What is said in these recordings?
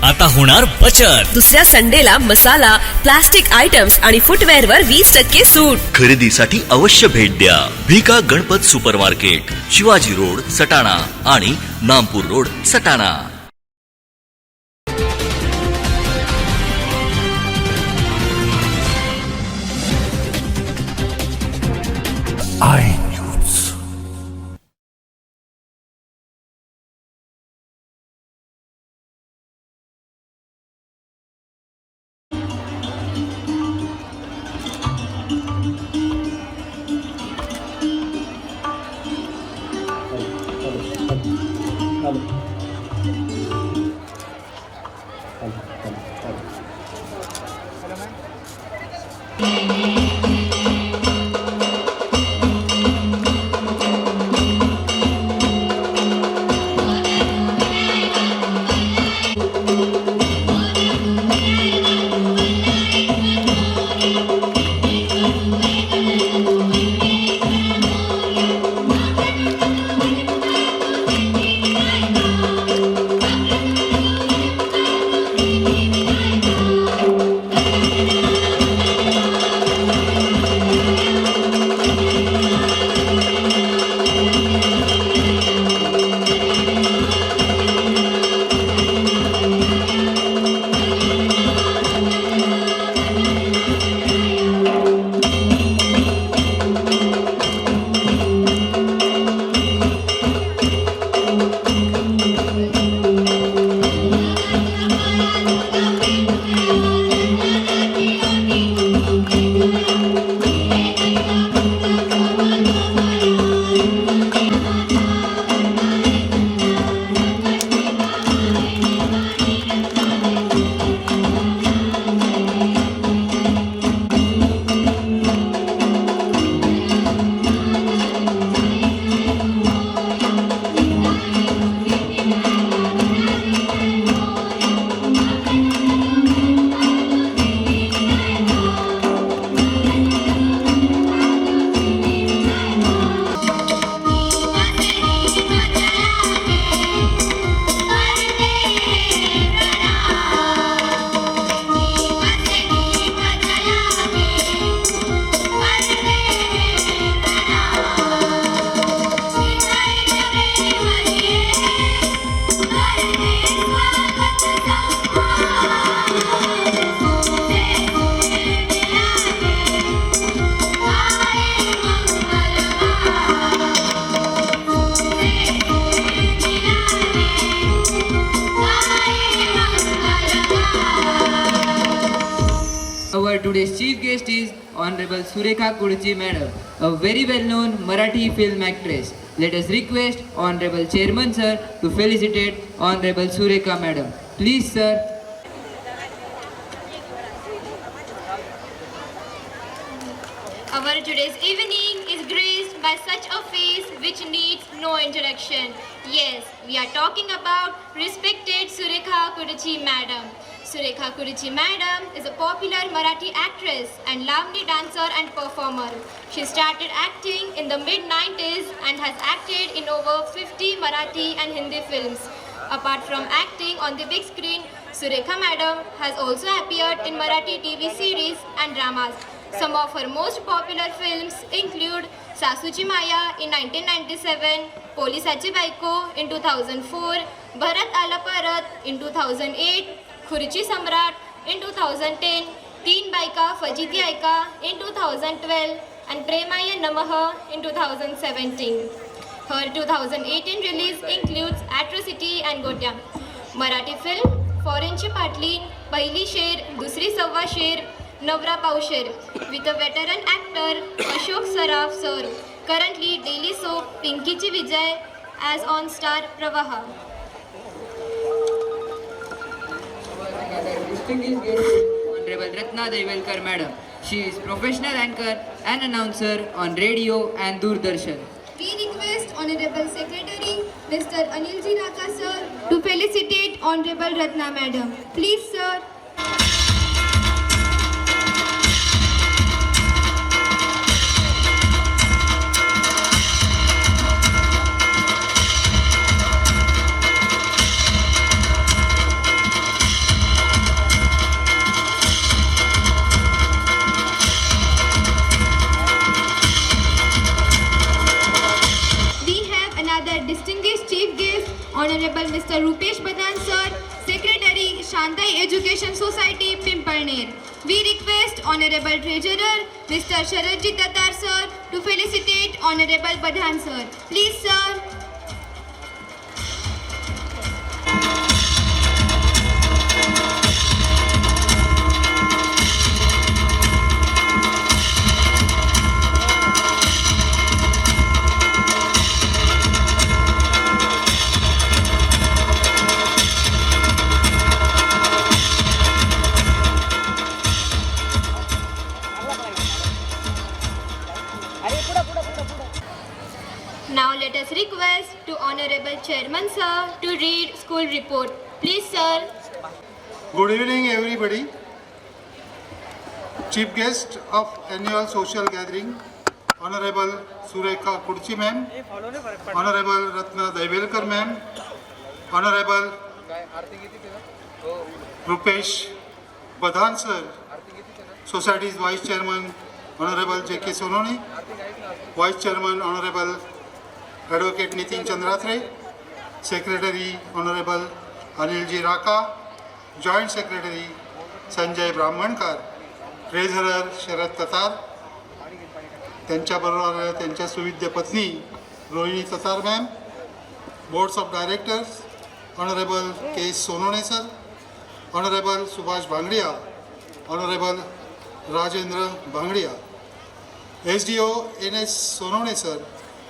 आता होणार बचत. दुसऱ्या संडेला मसाला, प्लास्टिक आयटम्स आणि फुटवेअर वर 20% सूट. खरेदीसाठी अवश्य भेट द्या भिका गणपत सुपरमार्केट, शिवाजी रोड सटाणा आणि Nampur road Satana. Our today's chief guest is Honorable Surekha Kudchi Madam, a very well-known Marathi film actress. Let us request Honorable Chairman Sir to felicitate Honorable Surekha Madam. Please, sir. Our today's evening is graced by such a face which needs no introduction. Yes, we are talking about respected Surekha Kudchi Madam. Surekha Kudchi Madam is a popular Marathi actress and Lavani dancer and performer. She started acting in the mid-90s and has acted in over 50 Marathi and Hindi films. Apart from acting on the big screen, Surekha Madam has also appeared in Marathi TV series and dramas. Some of her most popular films include Sasuchi Maya in 1997, Polisachi Baiko in 2004, Bharat Ala Parat in 2008, Khurchi Samrat in 2010, Teen Baika Fajiti Aika in 2012 and Premaya Namaha in 2017. Her 2018 release includes Atrocity and Gotya. Marathi film Foreignchi Patli, Pahili Sher, Dusri Savva Sher, Navra Pausher with a veteran actor Ashok Saraf sir. Currently daily soap Pinkichi Vijay as on star Pravaha. Distinguished guest is Honorable Ratna Develkar Madam. She is professional anchor and announcer on radio and Doordarshan. We request Honorable Secretary Mr. Anilji Raka sir to felicitate Honorable Ratna Madam. Please sir. Education Society, Pimpalner. We request Honorable Treasurer, Mr. Sharadji Tatar sir, to felicitate Honorable Badhan sir. Please, sir. Now let us request to Honorable Chairman sir to read school report. Please, sir. Good evening, everybody. Chief guest of annual social gathering, Honorable Surekha Kudchi ma'am, Honorable Ratna Daivelkar ma'am, Honorable Rupesh Badhan sir, Society's Vice Chairman, Honorable J.K. Sononi, Vice Chairman, Honorable Advocate Nitin Chandratre, Secretary Honorable Anil Ji Raka, Joint Secretary Sanjay Brahmankar, Treasurer Sharad Tatar, त्यांच्याबरोबर त्यांच्या सुविद्य पत्नी Rohini Tatar ma'am, boards of directors honourable K Sonone sir, honourable Subhash Bhangdiya, honourable Rajendra Bhangdiya, SDO NS Sonone sir,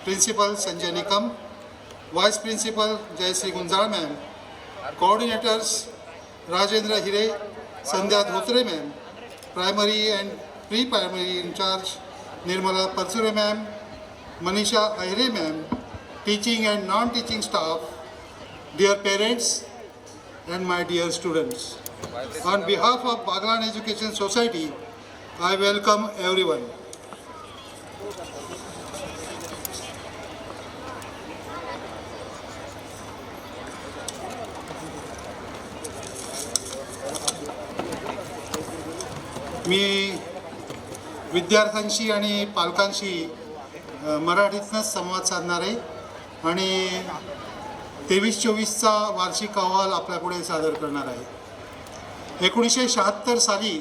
principal Sanjay Nikam, vice principal Jayashree Gunjal ma'am, coordinators Rajendra Hire, Sandhya Dhotre ma'am, primary and pre primary incharge Nirmala Parasure ma'am, Manisha Ahire ma'am, teaching and non teaching staff, dear parents and my dear students. On behalf of Baglan Education Society, I welcome everyone. मी विद्यार्थ्यांशी आणि पालकांशी मराठीतनंच संवाद साधणार आहे आणि 23-24चा वार्षिक अहवाल आपल्यापुढे सादर करणार आहे. 1976 साली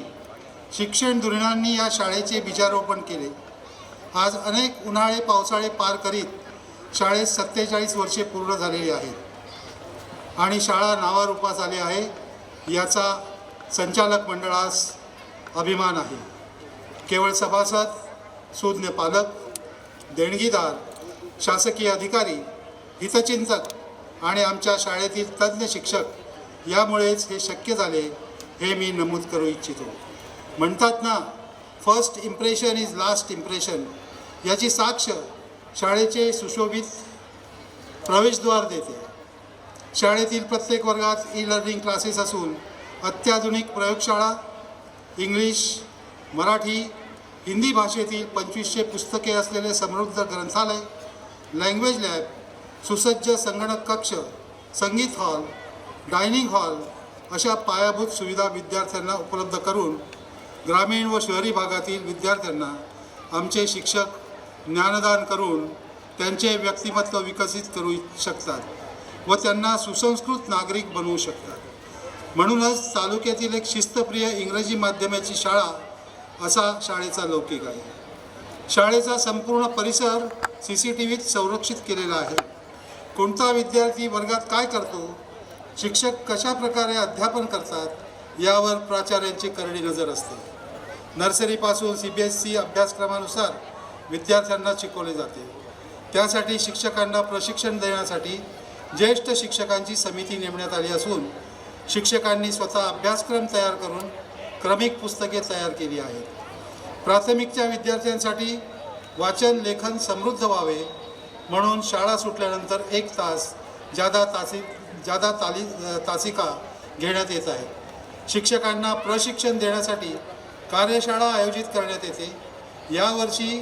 शिक्षण धोरणांनी या शाळेचे बीजारोपण केले. आज अनेक उन्हाळे पावसाळे पार करीत शाळेत 47 वर्षे पूर्ण झालेली आहेत आणि शाळा नावारूपास आली आहे याचा संचालक मंडळास अभिमान आहे. केवळ सभासद, सुज्ञ पालक, देणगीदार, शासकीय अधिकारी, हितचिंतक आणि आमच्या शाळेतील तज्ज्ञ शिक्षक यामुळेच हे शक्य झाले हे मी नमूद करू इच्छितो. म्हणतात ना, first impression is last impression. याची साक्ष शाळेचे सुशोभित प्रवेशद्वार देते. शाळेतील प्रत्येक वर्गात ई-लर्निंग क्लासेस असून अत्याधुनिक प्रयोगशाळा, इंग्लिश, मराठी, हिंदी भाषेतील 2500 पुस्तके असलेले समृद्ध ग्रंथालय, लँग्वेज लॅब, सुसज्ज संगणक कक्ष, संगीत हॉल, डायनिंग हॉल अशा पायाभूत सुविधा विद्यार्थ्यांना उपलब्ध करून ग्रामीण व शहरी भागातील विद्यार्थ्यांना आमचे शिक्षक ज्ञानदान करून त्यांचे व्यक्तिमत्व विकसित करू शकतात व त्यांना सुसंस्कृत नागरिक बनवू शकतात. म्हणूनच तालुक्यातील एक शिस्तप्रिय इंग्रजी माध्यमाची शाळा असा शाळेचा लौकिक आहे. शाळेचा संपूर्ण परिसर CCTVत संरक्षित केलेला आहे. कोणता विद्यार्थी वर्गात काय करतो, शिक्षक कशा प्रकारे अध्यापन करतात यावर प्राचार्यांची करडी नजर असते. नर्सरीपासून CBSE अभ्यासक्रमानुसार विद्यार्थ्यांना शिकवले जाते. त्यासाठी शिक्षकांना प्रशिक्षण देण्यासाठी ज्येष्ठ शिक्षकांची समिती नेमण्यात आली असून शिक्षकांनी स्वतः अभ्यासक्रम तयार करून क्रमिक पुस्तके तयार केली आहेत. प्राथमिकच्या विद्यार्थ्यांसाठी वाचन लेखन समृद्ध व्हावे म्हणून शाळा सुटल्यानंतर 1 तास तासिका घेण्यात येत आहे. शिक्षकांना प्रशिक्षण देण्यासाठी कार्यशाळा आयोजित करण्यात येते. यावर्षी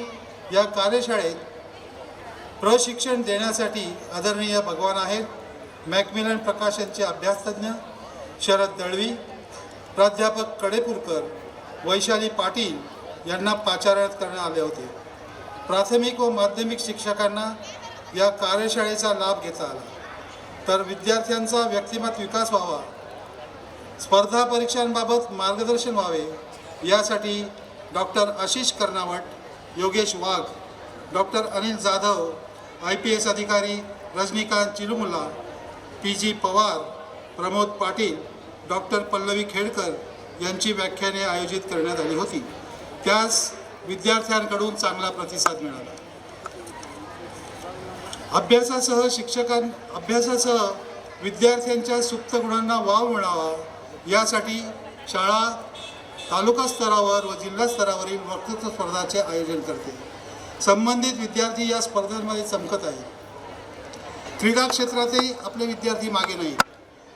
या कार्यशाळेत प्रशिक्षण देण्यासाठी आदरणीय भगवान आहेत मॅकमिलन प्रकाशनचे अभ्यासतज्ञ शरद दळवी, प्राध्यापक कडेपूरकर, वैशाली पाटील यांना पाचारण्यात करण्यात आले होते. प्राथमिक व माध्यमिक शिक्षकांना या कार्यशाळेचा लाभ घेता आला तर विद्यार्थ्यांचा व्यक्तिमत्व विकास व्हावा, स्पर्धा परीक्षांबाबत मार्गदर्शन व्हावे यासाठी डॉक्टर आशिष कर्नावट, योगेश वाघ, डॉक्टर अनिल जाधव, IPS अधिकारी रजनीकांत चिलुमुल्ला, PG पवार, प्रमोद पाटील, डॉक्टर पल्लवी खेडकर यांची व्याख्याने आयोजित करण्यात आली होती. त्यास विद्यार्थ्यांकडून चांगला प्रतिसाद मिळाला. अभ्यासासह विद्यार्थ्यांच्या सुप्त गुणांना वाव मिळावा यासाठी शाळा तालुका स्तरावर व जिल्हा स्तरावरील वक्तृत्व स्पर्धांचे आयोजन करते. संबंधित विद्यार्थी या स्पर्धांमध्ये चमकत आहेत. क्रीडा क्षेत्रातही आपले विद्यार्थी मागे नाहीत.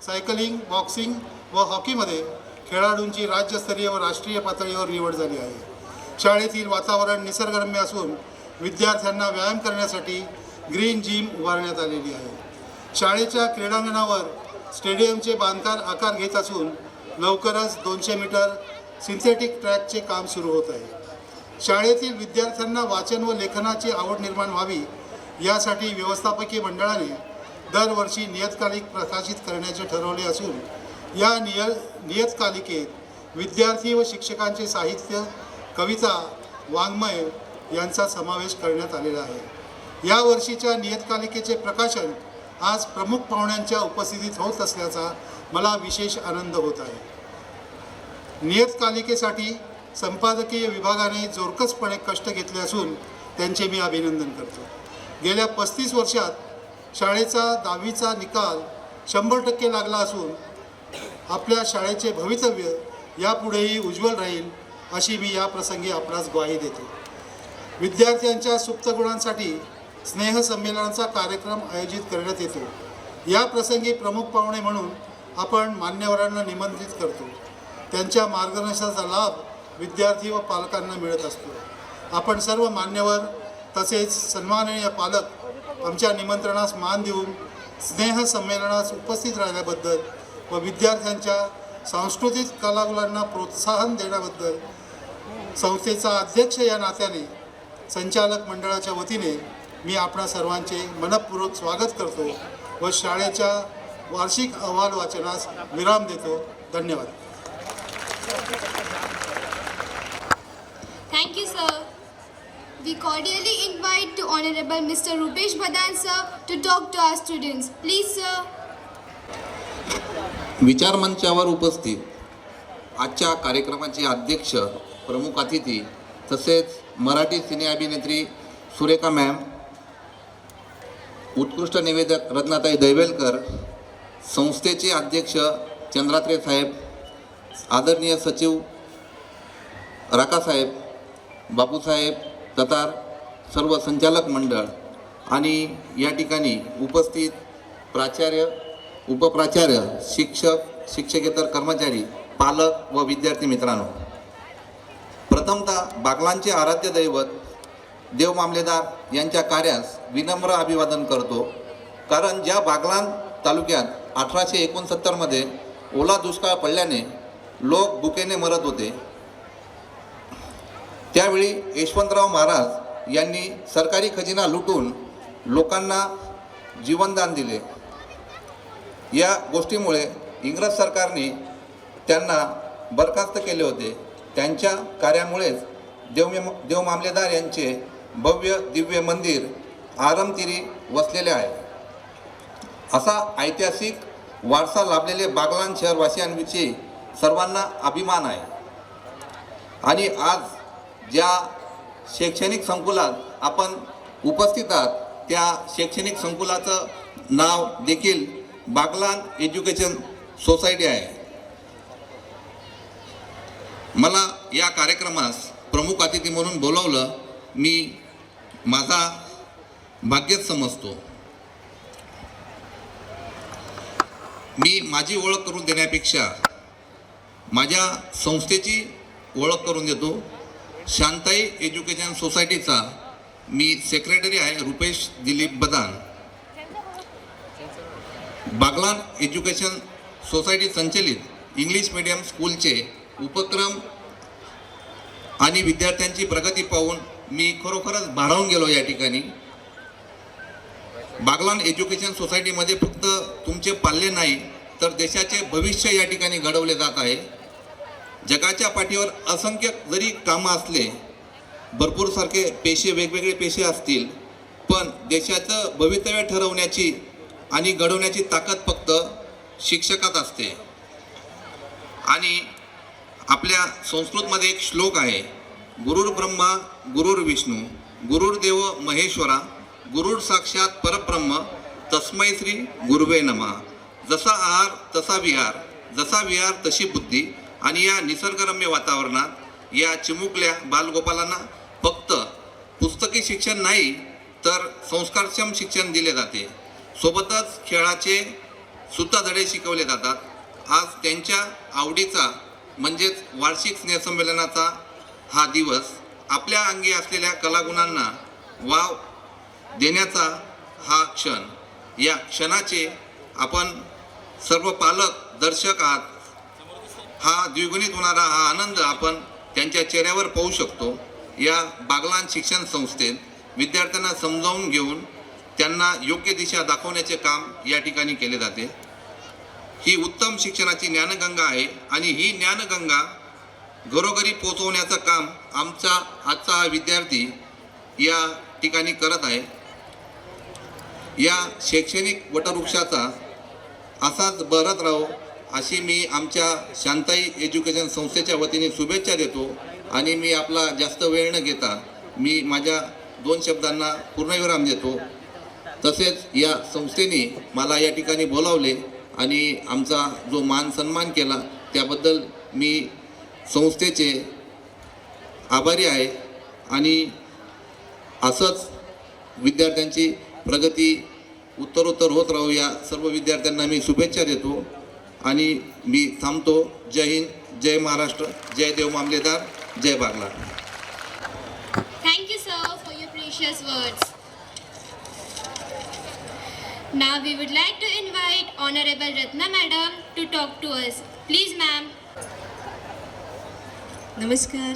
सायकलिंग, बॉक्सिंग व हॉकीमध्ये खेळाडूंची राज्यस्तरीय व राष्ट्रीय पातळीवर निवड झाली आहे. शाळेतील वातावरण निसर्गरम्य असून विद्यार्थ्यांना व्यायाम करण्यासाठी ग्रीन जिम उभारण्यात आलेली आहे. शाळेच्या क्रीडांगणावर स्टेडियमचे बांधकाम आकार घेत असून लवकरच 200 मीटर सिंथेटिक ट्रॅकचे काम सुरू होत आहे. शाळेतील विद्यार्थ्यांना वाचन व लेखनाची आवड निर्माण व्हावी यासाठी व्यवस्थापकीय मंडळाने दरवर्षी नियतकालिक प्रकाशित करण्याचे ठरवले असून या नियतकालिकेत विद्यार्थी व शिक्षकांचे साहित्य, कविता, वाङ्मय यांचा समावेश करण्यात आलेला आहे. या वर्षीच्या नियतकालिकेचे प्रकाशन आज प्रमुख पाहुण्यांच्या उपस्थितीत होत असल्याचा मला विशेष आनंद होत आहे. नियतकालिकेसाठी संपादकीय विभागाने जोरकसपणे कष्ट घेतले असून त्यांचे मी अभिनंदन करतो. गेल्या 35 वर्षात शाळेचा 10वीचा निकाल 100% लागला असून आपल्या शाळेचे भवितव्य यापुढेही उज्ज्वल राहील अशी मी या प्रसंगी आपणास ग्वाही देतो. विद्यार्थ्यांच्या सुप्त गुणांसाठी स्नेहसंमेलनाचा कार्यक्रम आयोजित करण्यात येतो. या प्रसंगी प्रमुख पाहुणे म्हणून आपण मान्यवरांना निमंत्रित करतो. त्यांच्या मार्गदर्शनाचा लाभ विद्यार्थी व पालकांना मिळत असतो. आपण सर्व मान्यवर तसेच सन्माननीय पालक आमच्या निमंत्रणास मान देऊन स्नेहसंमेलनास उपस्थित राहिल्याबद्दल व विद्यार्थ्यांच्या सांस्कृतिक कलागुणांना प्रोत्साहन देण्याबद्दल संस्थेचा अध्यक्ष या नात्याने संचालक मंडळाच्या वतीने मी आपणा सर्वांचे मनःपूर्वक स्वागत करतो व शाळेच्या वार्षिक अहवाल वाचनास विराम देतो. धन्यवाद. Thank you, sir. We cordially invite to Honorable Mr. Rupesh Bhadan, sir, to talk to our students. Please, sir. विचारमंचावर उपस्थित आजच्या कार्यक्रमाचे अध्यक्ष, प्रमुख अतिथी तसेच मराठी सिने अभिनेत्री सुरेखा मॅम, उत्कृष्ट निवेदक रत्नाताई दैवेलकर, संस्थेचे अध्यक्ष चंद्रात्रे साहेब, आदरणीय सचिव राकासाहेब, बापूसाहेब ततार, सर्व संचालक मंडळ आणि या ठिकाणी उपस्थित प्राचार्य, उपप्राचार्य, शिक्षक, शिक्षकेतर कर्मचारी, पालक व विद्यार्थी मित्रांनो, प्रथमतः बागलांचे आराध्य दैवत देव मामलेदार यांच्या कार्यास विनम्र अभिवादन करतो. कारण ज्या बागलाण तालुक्यात 1869मध्ये ओला दुष्काळ पडल्याने लोक भुकेने मरत होते, त्यावेळी यशवंतराव महाराज यांनी सरकारी खजिना लुटून लोकांना जीवनदान दिले. या गोष्टीमुळे इंग्रज सरकारने त्यांना बरखास्त केले होते. त्यांच्या कार्यामुळेच देव मामलेदार यांचे भव्य दिव्य मंदिर आरमतीरी वसलेले आहे. असा ऐतिहासिक वारसा लाभलेले बागलाण शहरवासियांविषयी सर्वांना अभिमान आहे. आणि आज ज्या शैक्षणिक संकुलात आपण उपस्थित आहात त्या शैक्षणिक संकुलाचं नाव देखील बागलाण एज्युकेशन सोसायटी आहे. मला या कार्यक्रमास प्रमुख अतिथी म्हणून बोलावलं मी माझा भाग्यच समजतो. मी माझी ओळख करून देण्यापेक्षा माझ्या संस्थेची ओळख करून देतो. शांताई एज्युकेशन सोसायटीचा मी सेक्रेटरी आहे, रुपेश दिलीप बदान. बागलाण एज्युकेशन सोसायटी संचलित इंग्लिश मीडियम स्कूलचे उपक्रम आणि विद्यार्थ्यांची प्रगती पाहून मी खरोखरच भारावून गेलो. या ठिकाणी बागलाण एज्युकेशन सोसायटीमध्ये फक्त तुमचे पाल्य नाही तर देशाचे भविष्य या ठिकाणी घडवले जात आहे. जगाच्या पाठीवर असंख्य जरी कामं असले, भरपूर सारखे पेशे, वेगवेगळे पेशे असतील, पण देशाचं भवितव्य ठरवण्याची आणि घडवण्याची ताकद फक्त शिक्षकात असते. आणि आपल्या संस्कृतमध्ये एक श्लोक आहे, गुरुर् ब्रह्मा गुरुर् विष्णू गुरुर्देव महेश्वरा गुरुर् साक्षात परब्रह्म तस्मै श्री गुरुवे नमः. जसा आहार तसा विहार, जसा विहार तशी बुद्धी. आणि या निसर्गरम्य वातावरणात या चिमुकल्या बालगोपालांना फक्त पुस्तकी शिक्षण नाही तर संस्कारक्षम शिक्षण दिले जाते. सोबतच खेळाचे सुद्धा धडे शिकवले जातात. आज त्यांच्या आवडीचा म्हणजेच वार्षिक स्नेहसंमेलनाचा हा दिवस आपल्या अंगी असलेल्या कलागुणांना वाव देण्याचा हा क्षण. या क्षणाचे आपण सर्व पालक दर्शक आहात. हा द्विगुणित होणारा हा आनंद आपण त्यांच्या चेहऱ्यावर पाहू शकतो. या बागलाण शिक्षण संस्थेत विद्यार्थ्यांना समजावून घेऊन त्यांना योग्य दिशा दाखवण्याचे काम या ठिकाणी केले जाते. ही उत्तम शिक्षणाची ज्ञानगंगा आहे आणि ही ज्ञानगंगा घरोघरी पोहोचवण्याचं काम आमचा आजचा हा विद्यार्थी या ठिकाणी करत आहे. या शैक्षणिक वटवृक्षाचा असाच बहरत राहो अशी मी आमच्या शांताई एज्युकेशन संस्थेच्या वतीने शुभेच्छा देतो. आणि मी आपला जास्त वेळ न घेता मी माझ्या 2 शब्दांना पूर्णविराम देतो. तसेच या संस्थेने मला या ठिकाणी बोलावले आणि आमचा जो मान सन्मान केला त्याबद्दल मी संस्थेचे आभारी आहे. आणि असंच विद्यार्थ्यांची प्रगती उत्तरोत्तर होत राहू या सर्व विद्यार्थ्यांना मी शुभेच्छा देतो आणि मी थांबतो. जय हिंद, जय महाराष्ट्र, जय देव मामलेदार, जय बागला. Thank you, sir, for your precious words. Now we would like to invite Honorable Ratna Madam to talk to us. Please, ma'am. नमस्कार.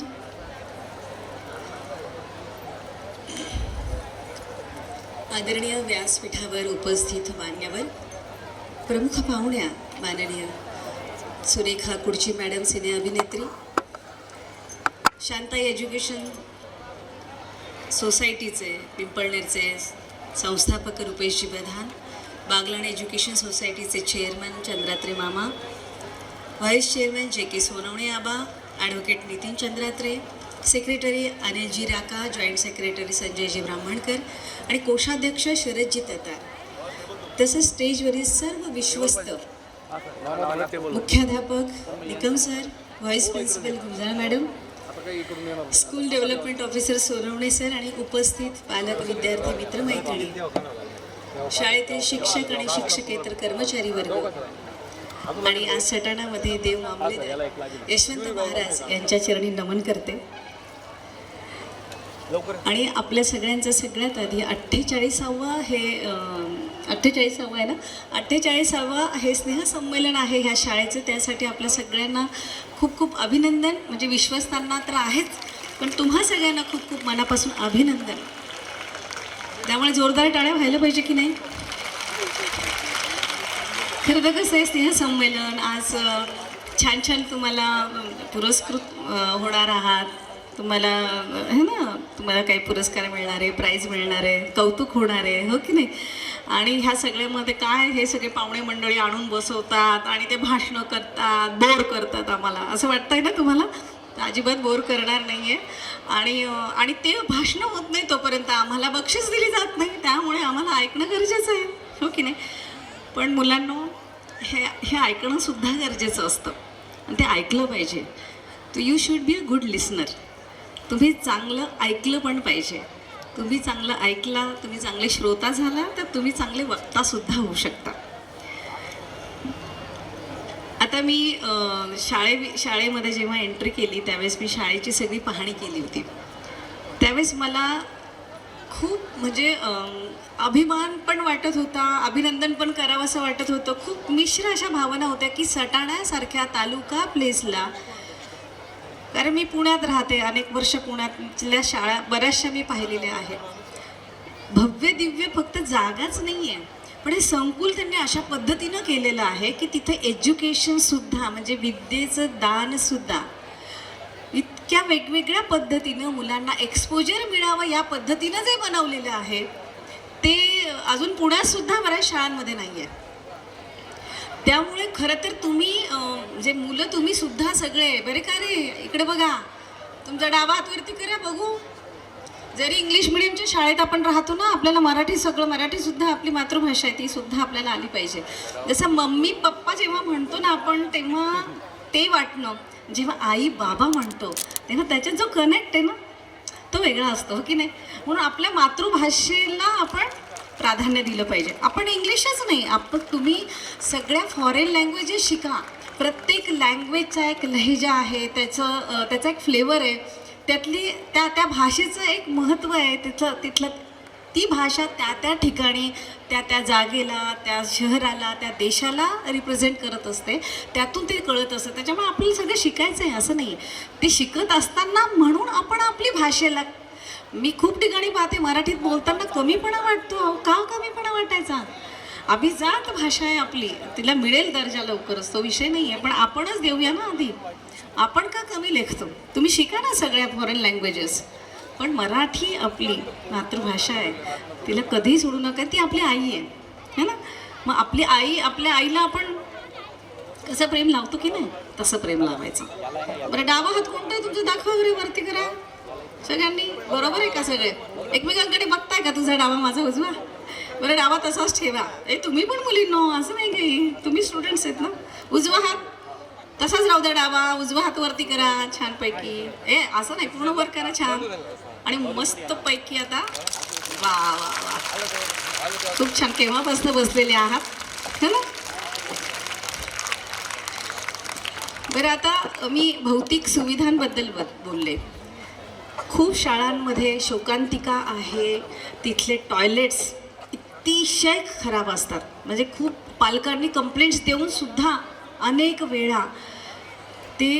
आदरणीय व्यासपीठावर उपस्थित मान्यवर, प्रमुख पाहुण्या माननीय सुरेखा कुडची मॅडम, सिने अभिनेत्री, शांताई एज्युकेशन सोसायटीचे पिंपळनेरचे संस्थापक रुपेशजी प्रधान, बागलाण एज्युकेशन सोसायटीचे चेअरमन चंद्रात्रे मामा, vice chairman J K Sonawane आबा, ॲडव्होकेट नितीन चंद्रात्रे, सेक्रेटरी अनिलजी राका, जॉईंट सेक्रेटरी संजयजी ब्राह्मणकर आणि कोषाध्यक्ष शरदजी ततार, तसंच स्टेजवरील सर्व विश्वस्त, मुख्याध्यापक Nikam sir, vice principal Gunjal madam, school development officer Sonawane sir आणि उपस्थित पालक, विद्यार्थी, मित्र, मैत्रिणी, शाळेतील शिक्षक आणि शिक्षकेतर कर्मचारी वर्ग आणि आज सटाणामध्ये देव मामलेदार यशवंत महाराज यांच्या चरणी नमन करते. आणि आपल्या सगळ्यांचं सगळ्यात आधी 48वा आहे ना, 48वा हे स्नेहसंमेलन आहे ह्या शाळेचं. त्यासाठी आपल्या सगळ्यांना खूप खूप अभिनंदन. म्हणजे विश्वस्तांना तर आहेच, पण तुम्हा सगळ्यांना खूप खूप मनापासून अभिनंदन. त्यामुळे जोरदार टाळ्या व्हायला पाहिजे की नाही. खरं तर कसं आहे, स्नेहसंमेलन आज छान छान तुम्हाला पुरस्कृत होणार आहात. तुम्हाला है ना, तुम्हाला काही पुरस्कार मिळणार आहे, प्राईज मिळणार आहे, कौतुक होणार आहे, हो की नाही. आणि ह्या सगळ्यामध्ये काय, हे सगळे पाहुणे मंडळी आणून बसवतात आणि ते भाषणं करतात, बोर करतात आम्हाला, असं वाटतंय ना तुम्हाला. अजिबात बोर करणार नाही आहे. आणि ते भाषणं होत नाही तोपर्यंत आम्हाला बक्षीस दिली जात नाही. त्यामुळे आम्हाला ऐकणं गरजेचं आहे, हो की नाही. पण मुलांनो, हे ऐकणंसुद्धा गरजेचं असतं आणि ते ऐकलं पाहिजे. तो you should be a good listener. तुम्ही चांगलं ऐकलं पण पाहिजे. तुम्ही चांगलं ऐकला, तुम्ही चांगले श्रोता झाला, तर तुम्ही चांगले वक्तासुद्धा होऊ शकता. आता मी शाळेमध्ये जेव्हा एंट्री केली त्यावेळेस मी शाळेची सगळी पाहणी केली होती. त्यावेळेस मला खूप म्हणजे अभिमान पण वाटत होता, अभिनंदन पण करावं असं वाटत होतं. खूप मिश्र अशा भावना होत्या की सटाण्यासारख्या तालुका प्लेसला, कारण मी पुण्यात राहते, अनेक वर्ष पुण्यातल्या शाळा बऱ्याचशा मी पाहिलेल्या आहेत. भव्य दिव्य फक्त जागाच नाही आहे, पण हे संकुल त्यांनी अशा पद्धतीनं केलेलं आहे की तिथे एज्युकेशनसुद्धा म्हणजे विद्येचं दानसुद्धा इतक्या वेगवेगळ्या पद्धतीनं मुलांना एक्सपोजर मिळावं या पद्धतीनं जे बनवलेलं आहे ते अजून पुण्यातसुद्धा बऱ्याच शाळांमध्ये नाही आहे. त्यामुळे खरं तर तुम्ही जे मुलं तुम्ही सुद्धा सगळे बरे का रे इकडे बघा, तुमचा डावा हातवरती करा बघू. जरी इंग्लिश मिडियमच्या शाळेत आपण राहतो ना, आपल्याला मराठी सगळं मराठीसुद्धा आपली मातृभाषा आहे ती सुद्धा आपल्याला आली पाहिजे. जसं मम्मी पप्पा जेव्हा म्हणतो ना आपण तेव्हा ते वाटणं, जेव्हा आई बाबा म्हणतो तेव्हा त्याच्यात जो कनेक्ट आहे ना तो वेगळा असतो, हो की नाही. म्हणून आपल्या मातृभाषेला आपण प्राधान्य दिलं पाहिजे. आपण इंग्लिशच नाही, आपण तुम्ही सगळ्या फॉरेन लँग्वेजेस शिका. प्रत्येक लँग्वेजचा एक लहेजा आहे, त्याचा एक फ्लेवर आहे, त्यातली त्या भाषेचं एक महत्त्व आहे. तिथलं ती भाषा त्या ठिकाणी त्या जागेला, त्या शहराला, त्या देशाला रिप्रेझेंट करत असते. त्यातून ते कळत असतं. त्याच्यामुळे आपल्याला सगळं शिकायचं आहे असं नाही. ते शिकत असताना म्हणून आपण आपली भाषेला, मी खूप ठिकाणी पाहते मराठीत बोलताना कमीपणा वाटतो. का कमीपणा वाटायचा? अभिजात भाषा आहे आपली, तिला मिळेल दर्जा लवकरच, तो विषय नाही आहे. पण आपणच देऊया ना आधी. आपण का कमी लेखतो? तुम्ही शिका ना सगळ्या फॉरेन लँग्वेजेस, पण मराठी आपली मातृभाषा आहे, तिला कधीही सोडू नका. ती आपली आई आहे, है ना. मग आपली आई, आपल्या आईला आपण कसं प्रेम लावतो की नाही तसं प्रेम लावायचं. बरं, डावा हात कोणता आहे तुमचं? दाखवा बरे, वरती करा सगळ्यांनी. बरोबर आहे का सगळे? एकमेकांकडे बघताय का? तुझा डावा माझा उजवा. बरं, डावा तसाच ठेवा. तुम्ही पण मुलींनो, असं नाही काही, तुम्ही स्टुडंट्स आहेत ना. उजवा हात तसाच राहू द्या, डावा उजवा हात वरती करा छानपैकी. असं नाही, पूर्ण वर करा छान आणि मस्त पैकी. आता वा वा वा, खूप छान. केव्हापासून बसलेले आहात, है ना. बरं, आता मी भौतिक सुविधांबद्दल बोलले. खूप शाळांमध्ये शोकांतिका आहे, तिथले टॉयलेट्स अतिशय खराब असतात. म्हणजे खूप पालकांनी कंप्लेंट्स देऊन सुद्धा अनेक वेळा ते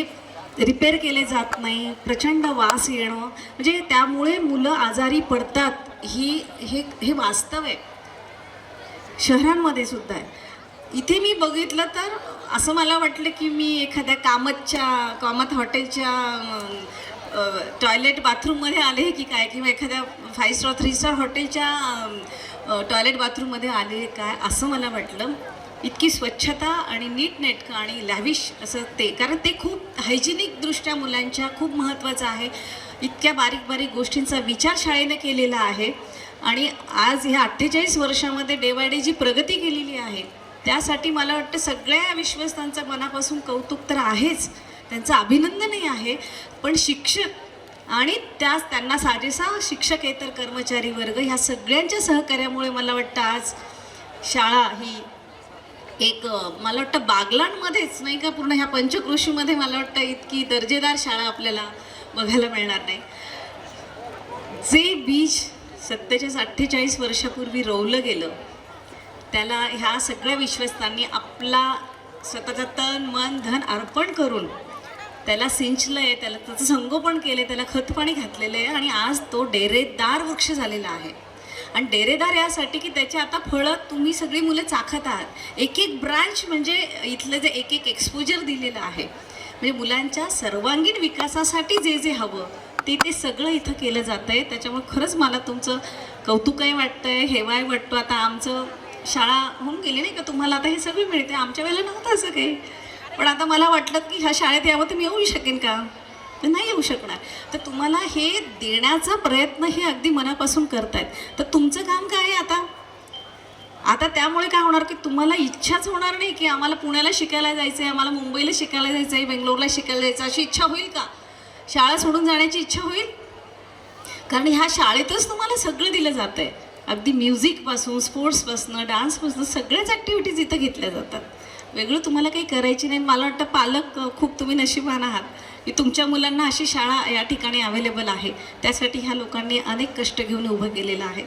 रिपेअर केले जात नाही. प्रचंड वास येणं, म्हणजे त्यामुळे मुलं आजारी पडतात. हे वास्तव आहे, शहरांमध्ये सुद्धा आहे. इथे मी बघितलं तर असं मला वाटलं की मी एखाद्या कामत हॉटेलच्या टॉयलेट बाथरूममध्ये आले की काय, किंवा एखाद्या 5 स्टार 3 स्टार हॉटेलच्या टॉयलेट बाथरूममध्ये आले काय, असं मला वाटलं. इतकी स्वच्छता आणि नीटनेटकं आणि लॅविश असं ते, कारण ते खूप हायजिनिकदृष्ट्या मुलांच्या खूप महत्त्वाचं आहे. इतक्या बारीक बारीक गोष्टींचा विचार शाळेने केलेला आहे. आणि आज ह्या 48 वर्षामध्ये डे बाय डे जी प्रगती केलेली आहे त्यासाठी मला वाटतं सगळ्या विश्वस्तांचं मनापासून कौतुक तर आहेच, त्यांचं अभिनंदनही आहे. पण शिक्षक आणि त्यांना साजेसा शिक्षकेतर कर्मचारी वर्ग ह्या सगळ्यांच्या सहकार्यामुळे मला वाटतं आज शाळा ही एक, मला वाटतं बागलांमध्येच नाही का, पूर्ण ह्या पंचकृषीमध्ये मला वाटतं इतकी दर्जेदार शाळा आपल्याला बघायला मिळणार नाही. जे बीज 47-48 वर्षापूर्वी रोवलं गेलं त्याला ह्या सगळ्या विश्वस्तांनी आपला स्वतःचं तन मन धन अर्पण करून त्याला सिंचलं आहे, त्याला त्याचं संगोपन केलं, त्याला खतपाणी घातलेलं आहे आणि आज तो डेरेदार वृक्ष झालेला आहे. आणि डेरेदार यासाठी की त्याची आता फळं तुम्ही सगळी मुलं चाखत आहात. एक एक ब्रांच म्हणजे इथलं जे एक एक एक्सपोजर दिलेलं आहे, म्हणजे मुलांच्या सर्वांगीण विकासासाठी जे जे हवं ते सगळं इथं केलं जातं आहे. त्याच्यामुळे खरंच मला तुमचं कौतुकही वाटतं आहे, हेवाही वाटतो. आता आमचं शाळा होऊन गेली नाही का, तुम्हाला आता हे सगळं मिळते. आमच्या वेळेला नव्हतं असं काही. पण आता मला वाटलं की ह्या शाळेत यावं तर मी येऊ शकेन का, तर नाही येऊ शकणार. तर तुम्हाला हे देण्याचा प्रयत्न हे अगदी मनापासून करतायत. तर तुमचं काम काय आहे आता त्यामुळे काय होणार की तुम्हाला इच्छाच होणार नाही की आम्हाला पुण्याला शिकायला जायचं आहे, आम्हाला मुंबईला शिकायला जायचं आहे, बेंगलोरला शिकायला जायचं, अशी इच्छा होईल का? शाळा सोडून जाण्याची इच्छा होईल? कारण ह्या शाळेतच तुम्हाला सगळं दिलं जातं आहे. अगदी म्युझिकपासून, स्पोर्ट्सपासून, डान्सपासून सगळ्याच ॲक्टिव्हिटीज इथं घेतल्या जातात. वेगळं तुम्हाला काही करायची नाही. मला वाटतं पालक खूप तुम्ही नशिबान आहात की तुमच्या मुलांना अशी शाळा या ठिकाणी अवेलेबल आहे. त्यासाठी ह्या लोकांनी अनेक कष्ट घेऊन उभं केलेलं आहे.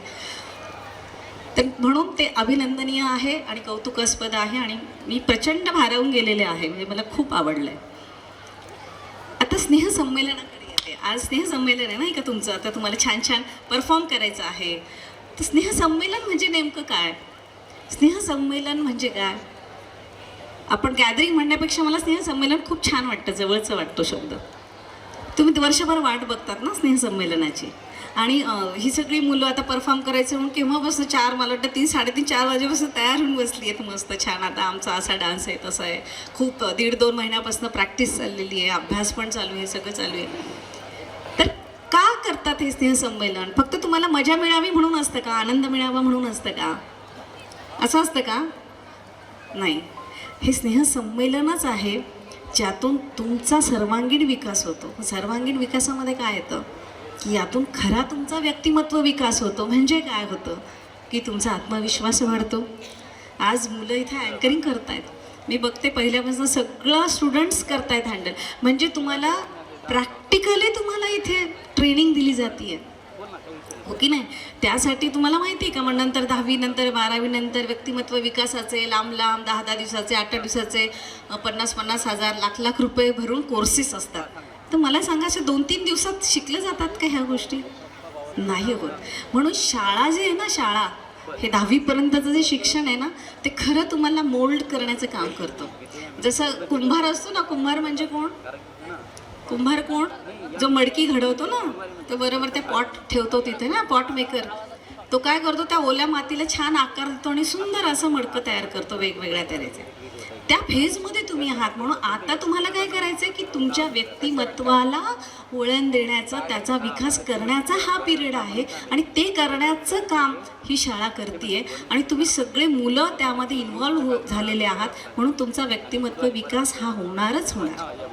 तर म्हणून ते अभिनंदनीय आहे आणि कौतुकास्पद आहे आणि मी प्रचंड भारावून गेलेले आहे. म्हणजे मला खूप आवडलं आहे. आता स्नेहसंमेलनाकडे येते. आज स्नेहसंमेलन आहे नाही का तुमचं, आता तुम्हाला छान छान परफॉर्म करायचं आहे. तर स्नेहसंमेलन म्हणजे नेमकं काय? स्नेहसंमेलन म्हणजे काय? आपण गॅदरिंग म्हणण्यापेक्षा मला स्नेहसंमेलन खूप छान वाटतं, जवळचं वाटतो शब्द. तुम्ही वर्षभर वाट बघतात ना स्नेहसंमेलनाची. आणि ही सगळी मुलं आता परफॉर्म करायचं म्हणून केव्हापासून मला वाटतं 3, 3:30, 4 वाजेपासून तयार होऊन बसली आहेत मस्त छान. आता आमचा असा डान्स आहे तसा आहे, खूप 1.5-2 महिन्यापासून प्रॅक्टिस चाललेली आहे, अभ्यास पण चालू आहे, सगळं चालू आहे. तर का करतात हे स्नेहसंमेलन? फक्त तुम्हाला मजा मिळावी म्हणून असतं का? आनंद मिळावा म्हणून असतं का? असं असतं का? नाही. हे स्नेहसंमेलनच आहे ज्यातून तुमचा सर्वांगीण विकास होतो. सर्वांगीण विकासामध्ये काय येतं की यातून खरा तुमचा व्यक्तिमत्व विकास होतो. म्हणजे काय होतं की तुमचा आत्मविश्वास वाढतो. आज मुलं इथे अँकरिंग करतायत, मी बघते पहिल्यापासून सगळं स्टुडंट्स करतायत हँडल. म्हणजे तुम्हाला प्रॅक्टिकली तुम्हाला इथे ट्रेनिंग दिली जाते, हो की नाही? त्यासाठी तुम्हाला माहिती आहे का, मग नंतर 10वी नंतर 12वी नंतर व्यक्तिमत्व विकासाचे लांब 10-10 दिवसाचे 8-8 दिवसाचे 50-50 हजार लाख रुपये भरून कोर्सेस असतात. तर मला सांगा, असे 2-3 दिवसात शिकले जातात का ह्या गोष्टी? नाही होत. म्हणून शाळा जे आहे ना, शाळा हे 10वीपर्यंतचं जे शिक्षण आहे ना, ते खरं तुम्हाला मोल्ड करण्याचं काम करतं. जसं कुंभार असतो ना, कुंभार म्हणजे कोण? कुंभार कोण? जो मडकी घडवतो ना, तो बरोबर त्या पॉट ठेवतो तिथे ना, पॉट मेकर. तो काय करतो, त्या ओल्या मातीला छान आकार देतो आणि सुंदर असं मडकं तयार करतो वेगवेगळ्या तऱ्हेचे. त्या फेजमध्ये तुम्ही आहात. म्हणून आता तुम्हाला काय करायचं आहे की तुमच्या व्यक्तिमत्वाला वळण देण्याचा, त्याचा विकास करण्याचा हा पिरियड आहे. आणि ते करण्याचं काम ही शाळा करते. आणि तुम्ही सगळे मुलं त्यामध्ये इन्व्हॉल्व्ह झालेले आहात. म्हणून तुमचा व्यक्तिमत्व विकास हा होणारच होणार.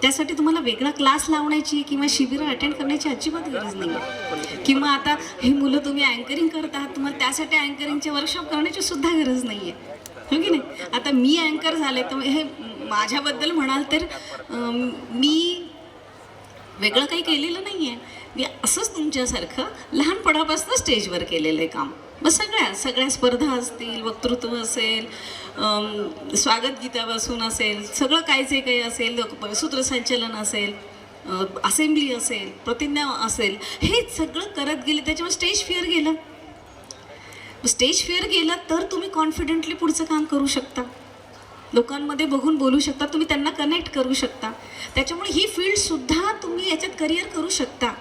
त्यासाठी तुम्हाला वेगळा क्लास लावण्याची किंवा शिबिरं अटेंड करण्याची अजिबात गरज नाही. किंवा आता हे मुलं तुम्ही अँकरिंग करत आहात, तुम्हाला त्यासाठी अँकरिंगचे वर्कशॉप करण्याची सुद्धा गरज नाही आहे, हो की नाही? आता मी अँकर झाले तर हे माझ्याबद्दल म्हणाल तर मी वेगळं काही केलेलं नाही आहे. मी असंच तुमच्यासारखं लहानपणापासून स्टेजवर केलेलं आहे काम. मग सगळ्या स्पर्धा असतील, वक्तृत्व असेल, स्वागत गीतापासून असेल, सगळं काय जे काही असेल, सूत्रसंचलन असेल, असेंब्ली असेल, प्रतिज्ञा असेल, हे सगळं करत गेले. त्याच्यामुळे स्टेज फिअर गेलं. स्टेज फिअर गेलं तर तुम्ही कॉन्फिडेंटली पुढचं काम करू शकता, लोकांमध्ये बघून बोलू शकता, तुम्ही त्यांना कनेक्ट करू शकता. त्याच्यामुळे ही फील्डसुद्धा तुम्ही याच्यात करिअर करू शकता.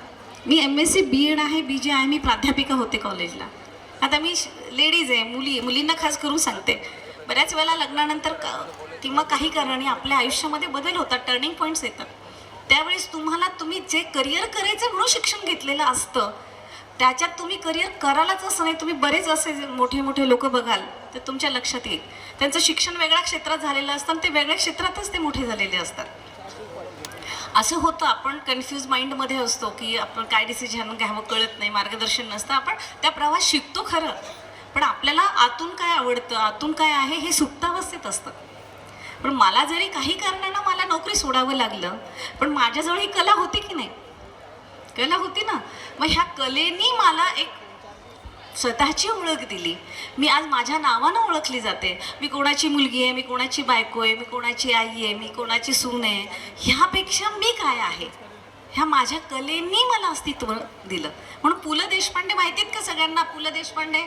मी MSc BEd आहे, BJ आहे, मी प्राध्यापिका होते कॉलेजला. आता मी लेडीज आहे, मुलींना खास करून सांगते, बऱ्याच वेळेला लग्नानंतर किंवा काही कारणाने आपल्या आयुष्यामध्ये बदल होतात, टर्निंग पॉईंट्स येतात. त्यावेळेस तुम्ही जे करिअर करायचं म्हणून शिक्षण घेतलेलं असतं, त्याच्यात तुम्ही करिअर करायलाच असं नाही. तुम्ही बरेच असे मोठे लोक बघाल तर तुमच्या लक्षात येईल, त्यांचं शिक्षण वेगळ्या क्षेत्रात झालेलं असतं, ते वेगळ्या क्षेत्रातच ते मोठे झालेले असतात. असं होतं, आपण कन्फ्यूज माइंडमध्ये असतो की आपण काय डिसिजन घ्यावं कळत नाही, मार्गदर्शन नसतं. आपण त्या प्रवास शिकतो खरं, पण आपल्याला आतून काय आवडतं, आतून काय आहे हे सुप्तावस्थेत असतं. पण मला जरी काही कारणानं मला नोकरी सोडावं लागलं, पण माझ्याजवळ ही कला होती की नाही? कला होती ना. मग ह्या कलेनी मला एक स्वतःची ओळख दिली. मी आज माझ्या नावानं ओळखली जाते. मी कोणाची मुलगी आहे, मी कोणाची बायको आहे, मी कोणाची आई आहे, मी कोणाची सून आहे, ह्यापेक्षा मी काय आहे, ह्या माझ्या कलेनी मला अस्तित्व दिलं. म्हणून पु ल देशपांडे माहितीत का सगळ्यांना? पु ल देशपांडे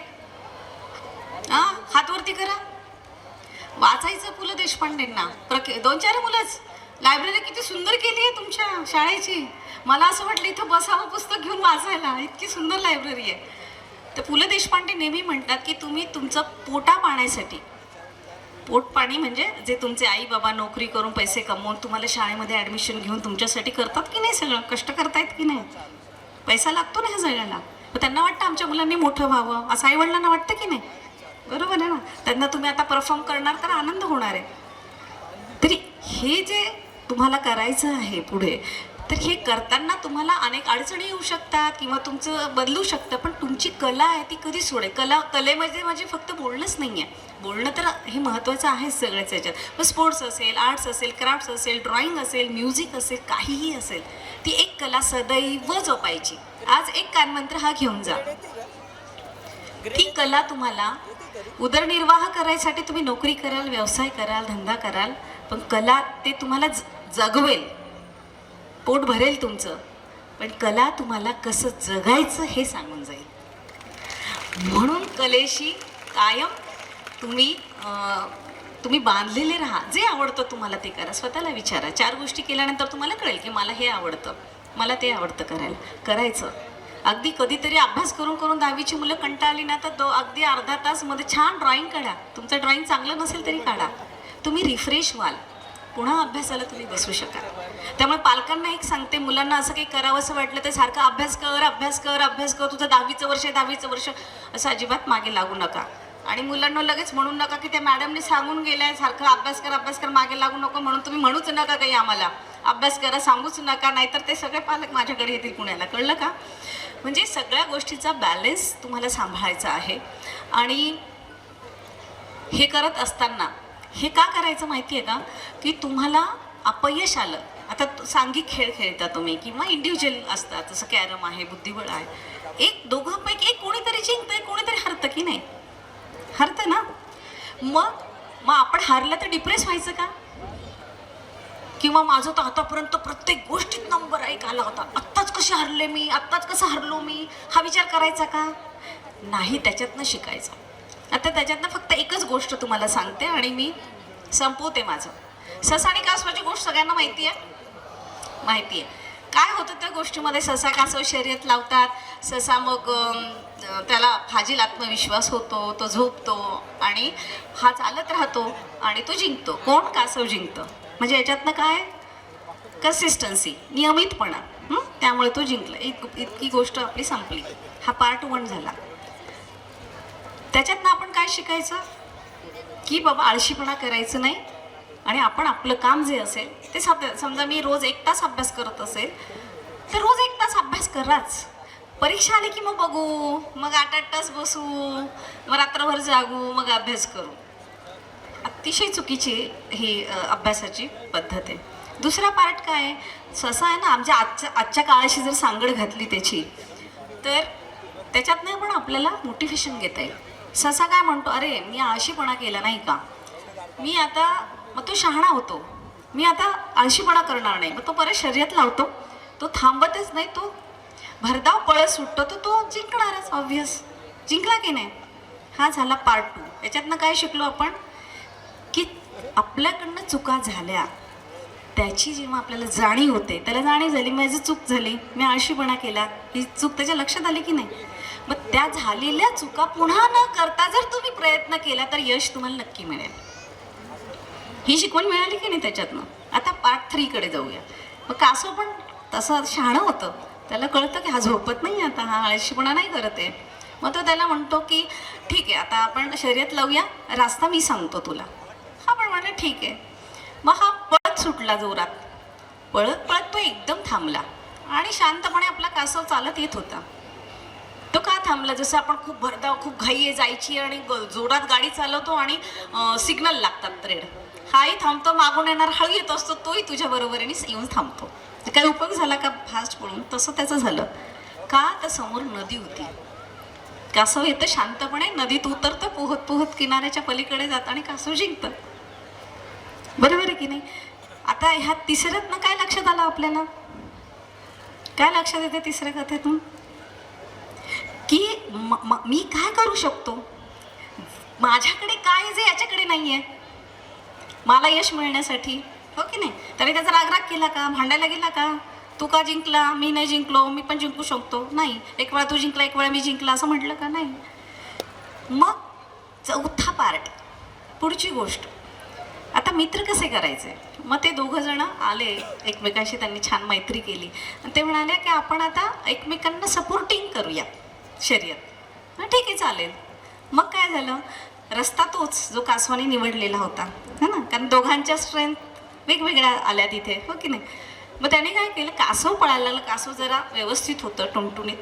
हात वरती करा. वाचायचं पु ल देशपांडेंना. 2-4 मुलंच. लायब्ररी किती सुंदर केली आहे तुमच्या शाळेची. मला असं वाटलं इथं बसावं पुस्तक घेऊन वाचायला, इतकी सुंदर लायब्ररी आहे. तर पु ल देशपांडे नेहमी म्हणतात की तुम्ही तुमचं पोटा पाण्यासाठी, पोटपाणी म्हणजे जे तुमचे आई बाबा नोकरी करून पैसे कमवून तुम्हाला शाळेमध्ये ॲडमिशन घेऊन तुमच्यासाठी करतात की नाही, सगळं कष्ट करतायत की नाही, पैसा लागतो ना ह्या सगळ्याला. मग त्यांना वाटतं आमच्या मुलांनी मोठं व्हावं, असं आईवडिलांना वाटतं की नाही? बरोबर आहे ना. त्यांना तुम्ही आता परफॉर्म करणार तर आनंद होणार आहे. तरी हे जे तुम्हाला करायचं आहे पुढे, तर हे करताना तुम्हाला अनेक अडचणी येऊ शकतात किंवा तुमचं बदलू शकतं, पण तुमची कला आहे ती कधी सोडे. कलेमध्ये म्हणजे फक्त बोलणंच नाही आहे. बोलणं तर हे महत्त्वाचं आहे सगळ्याच याच्यात. मग स्पोर्ट्स असेल, आर्ट्स असेल, क्राफ्ट्स असेल, ड्रॉइंग असेल, म्युझिक असेल, काहीही असेल, ती एक कला सदैव जपायची. आज एक कानमंत्र हा घेऊन जा. ती कला तुम्हाला उदरनिर्वाह करायसाठी तुम्ही नोकरी कराल, व्यवसाय कराल, धंदा कराल, पण कला ते तुम्हाला जगवेल, पोट भरेल तुमचं, पण कला तुम्हाला कसं जगायचं हे सांगून जाईल. म्हणून कलेशी कायम तुम्ही बांधलेले राहा. जे आवडतं तुम्हाला ते करा. स्वतःला विचारा. 4 गोष्टी केल्यानंतर तुम्हाला कळेल की मला हे आवडतं, मला ते आवडतं करायचं. अगदी कधीतरी अभ्यास करून करून 10वीची मुलं कंटाळली ना तर अगदी अर्धा तास मध्ये छान ड्रॉइंग काढा. तुमचं ड्रॉइंग चांगलं नसेल तरी काढा. तुम्ही रिफ्रेश व्हाल. पुन्हा अभ्यासाला तुम्ही बसू शकाल. त्यामुळे पालकांना एक सांगते, मुलांना असं काही करावं असं वाटलं तर सारखं अभ्यास कर, तुझं 10वीचं वर्ष असं अजिबात मागे लागू नका. आणि मुलांना लगेच म्हणू नका की त्या मॅडमने सांगून गेलाय सारखं अभ्यास कर मागे लागू नको म्हणून तुम्ही म्हणूच नका काही आम्हाला अभ्यास करा, सांगूच नका, नाहीतर ते सगळे पालक माझ्याकडे येतील पुण्याला. कळलं का? म्हणजे सगळ्या गोष्टीचा बॅलन्स तुम्हाला सांभाळायचा आहे. आणि हे करत असताना हे का करायचं माहिती आहे का, की तुम्हाला अपयश आलं, आता सांघिक खेळ खेळता तुम्ही किंवा इंडिव्हिज्युअल असतात, जसं कॅरम आहे, बुद्धिबळ आहे, एक दोघांपैकी एक कोणीतरी जिंकतंय कोणीतरी हरतं की नाही, हरतं ना. मग आपण हारलं तर डिप्रेस व्हायचं का, किंवा माझं तर आतापर्यंत प्रत्येक गोष्टीत नंबर 1 आला होता, आत्ताच कसे हरले मी, आत्ताच कसं हरलो मी, हा विचार करायचा का नाही. त्याच्यातनं शिकायचं. आता त्याच्यातनं फक्त एकच गोष्ट तुम्हाला सांगते आणि मी संपवते माझं. ससा आणि कासवाची गोष्ट सगळ्यांना माहिती आहे. काय होतं त्या गोष्टीमध्ये, ससा कासव शर्यत लावतात. ससा मग त्याला फाजील आत्मविश्वास होतो, तो झोपतो आणि हा चालत राहतो आणि तो जिंकतो. कोण? कासव जिंकतो. म्हणजे याच्यातनं काय, कन्सिस्टन्सी, नियमितपणा. त्यामुळे तो जिंकला. इतकी गोष्ट आपली संपली. हा पार्ट 1 झाला. त्याच्यातनं आपण काय शिकायचं, की बाबा आळशीपणा करायचं नाही आणि आपण आपलं काम जे असेल ते समजा मी रोज 1 तास अभ्यास करत असेल तर रोज 1 तास अभ्यास कराच. परीक्षा आली की मग बघू, मग 8-8 तास बसू, मग रात्रभर जागू, मग अभ्यास करू. अतिशय चुकीची ही अभ्यासाची पद्धत आहे. दुसरा पार्ट काय आहे, ससा आहे ना, आजच्या काळाशी जर सांगड घातली त्याची तर त्याच्यातनं पण आपल्याला मोटिवेशन घेता येईल. ससा काय म्हणतो, अरे मी आळशीपणा केला नाही का, मी आता, मग तो शहाणा होतो, मी आता आळशीपणा करणार नाही. मग तो परत शर्यत लावतो, तो थांबतच नाही, तो भरधाव पळत सुटतो, तो जिंकणारच. ऑब्व्हियस जिंकला की नाही. हा झाला पार्ट 2. याच्यातनं काय शिकलो आपण, की आपल्याकडनं चुका झाल्या त्याची जेव्हा आपल्याला जाणीव होते, त्याला जाणीव झाली माझी चूक झाली, मी आळशीपणा केला, ही चूक त्याच्या लक्षात आली की नाही. मग त्या झालेल्या चुका पुन्हा न करता जर तुम्ही प्रयत्न केला तर यश तुम्हाला नक्की मिळेल. ही शिकवण मिळाली की नाही त्याच्यातनं. आता पार्ट 3 कडे जाऊया. मग कासव पण तसं शहाणं होतं, त्याला कळतं की हा झोपत नाही, आता हा आळशीपणा नाही करत आहे. मग तो त्याला म्हणतो की ठीक आहे, आता आपण शर्यत लावूया, रास्ता मी सांगतो तुला. हा पण म्हणलं ठीक आहे. मग हा पळत सुटला जोरात, पळत तो एकदम थांबला आणि शांतपणे आपला कासव चालत येत होता. तो का थांबला, जसं आपण खूप भरधाव, खूप घाई जायची आणि जोरात गाडी चालवतो आणि सिग्नल लागतात रेड, हाही थांबतो, मागून येणार हळू येत असतो, तोही तुझ्या बरोबरीने येऊन थांबतो. काय उपयोग झाला का फास्ट पळून? तसं त्याचं झालं का, तर समोर नदी होती. कासव येतं शांतपणे, नदीत उतरतं, पोहत पोहत किनाऱ्याच्या पलीकडे जातं आणि कासव जिंकतं. बरोबर आहे की नाही. आता ह्या तिसऱ्यातनं काय लक्षात आलं आपल्याला, काय लक्षात येते तिसऱ्या कथेतून, की मी काय करू शकतो, माझ्याकडे काय जे याच्याकडे नाही आहे मला यश मिळण्यासाठी, हो की नाही. तरी त्याचा रागराग केला का, भांडायला गेला का, तू का जिंकला, मी नाही जिंकलो, मी पण जिंकू शकतो, नाही, एक वेळा तू जिंकला एक वेळा मी जिंकला असं म्हटलं का, नाही. मग 4था पार्ट, पुढची गोष्ट. आता मित्र कसे करायचे. मग ते 2 जण आले एकमेकांशी, त्यांनी छान मैत्री केली आणि ते म्हणाले की आपण आता एकमेकांना सपोर्टिंग करूया शर्यत. ठीक आहे चालेल. मग काय झालं, रस्ता तोच जो कासवाने निवडलेला होता, है ना, कारण दोघांच्या स्ट्रेंथ वेगवेगळ्या आल्या तिथे, हो की नाही. मग त्याने काय केलं, कासव पळायला लागलं. कासव जरा व्यवस्थित होतं, टुणटुणीत.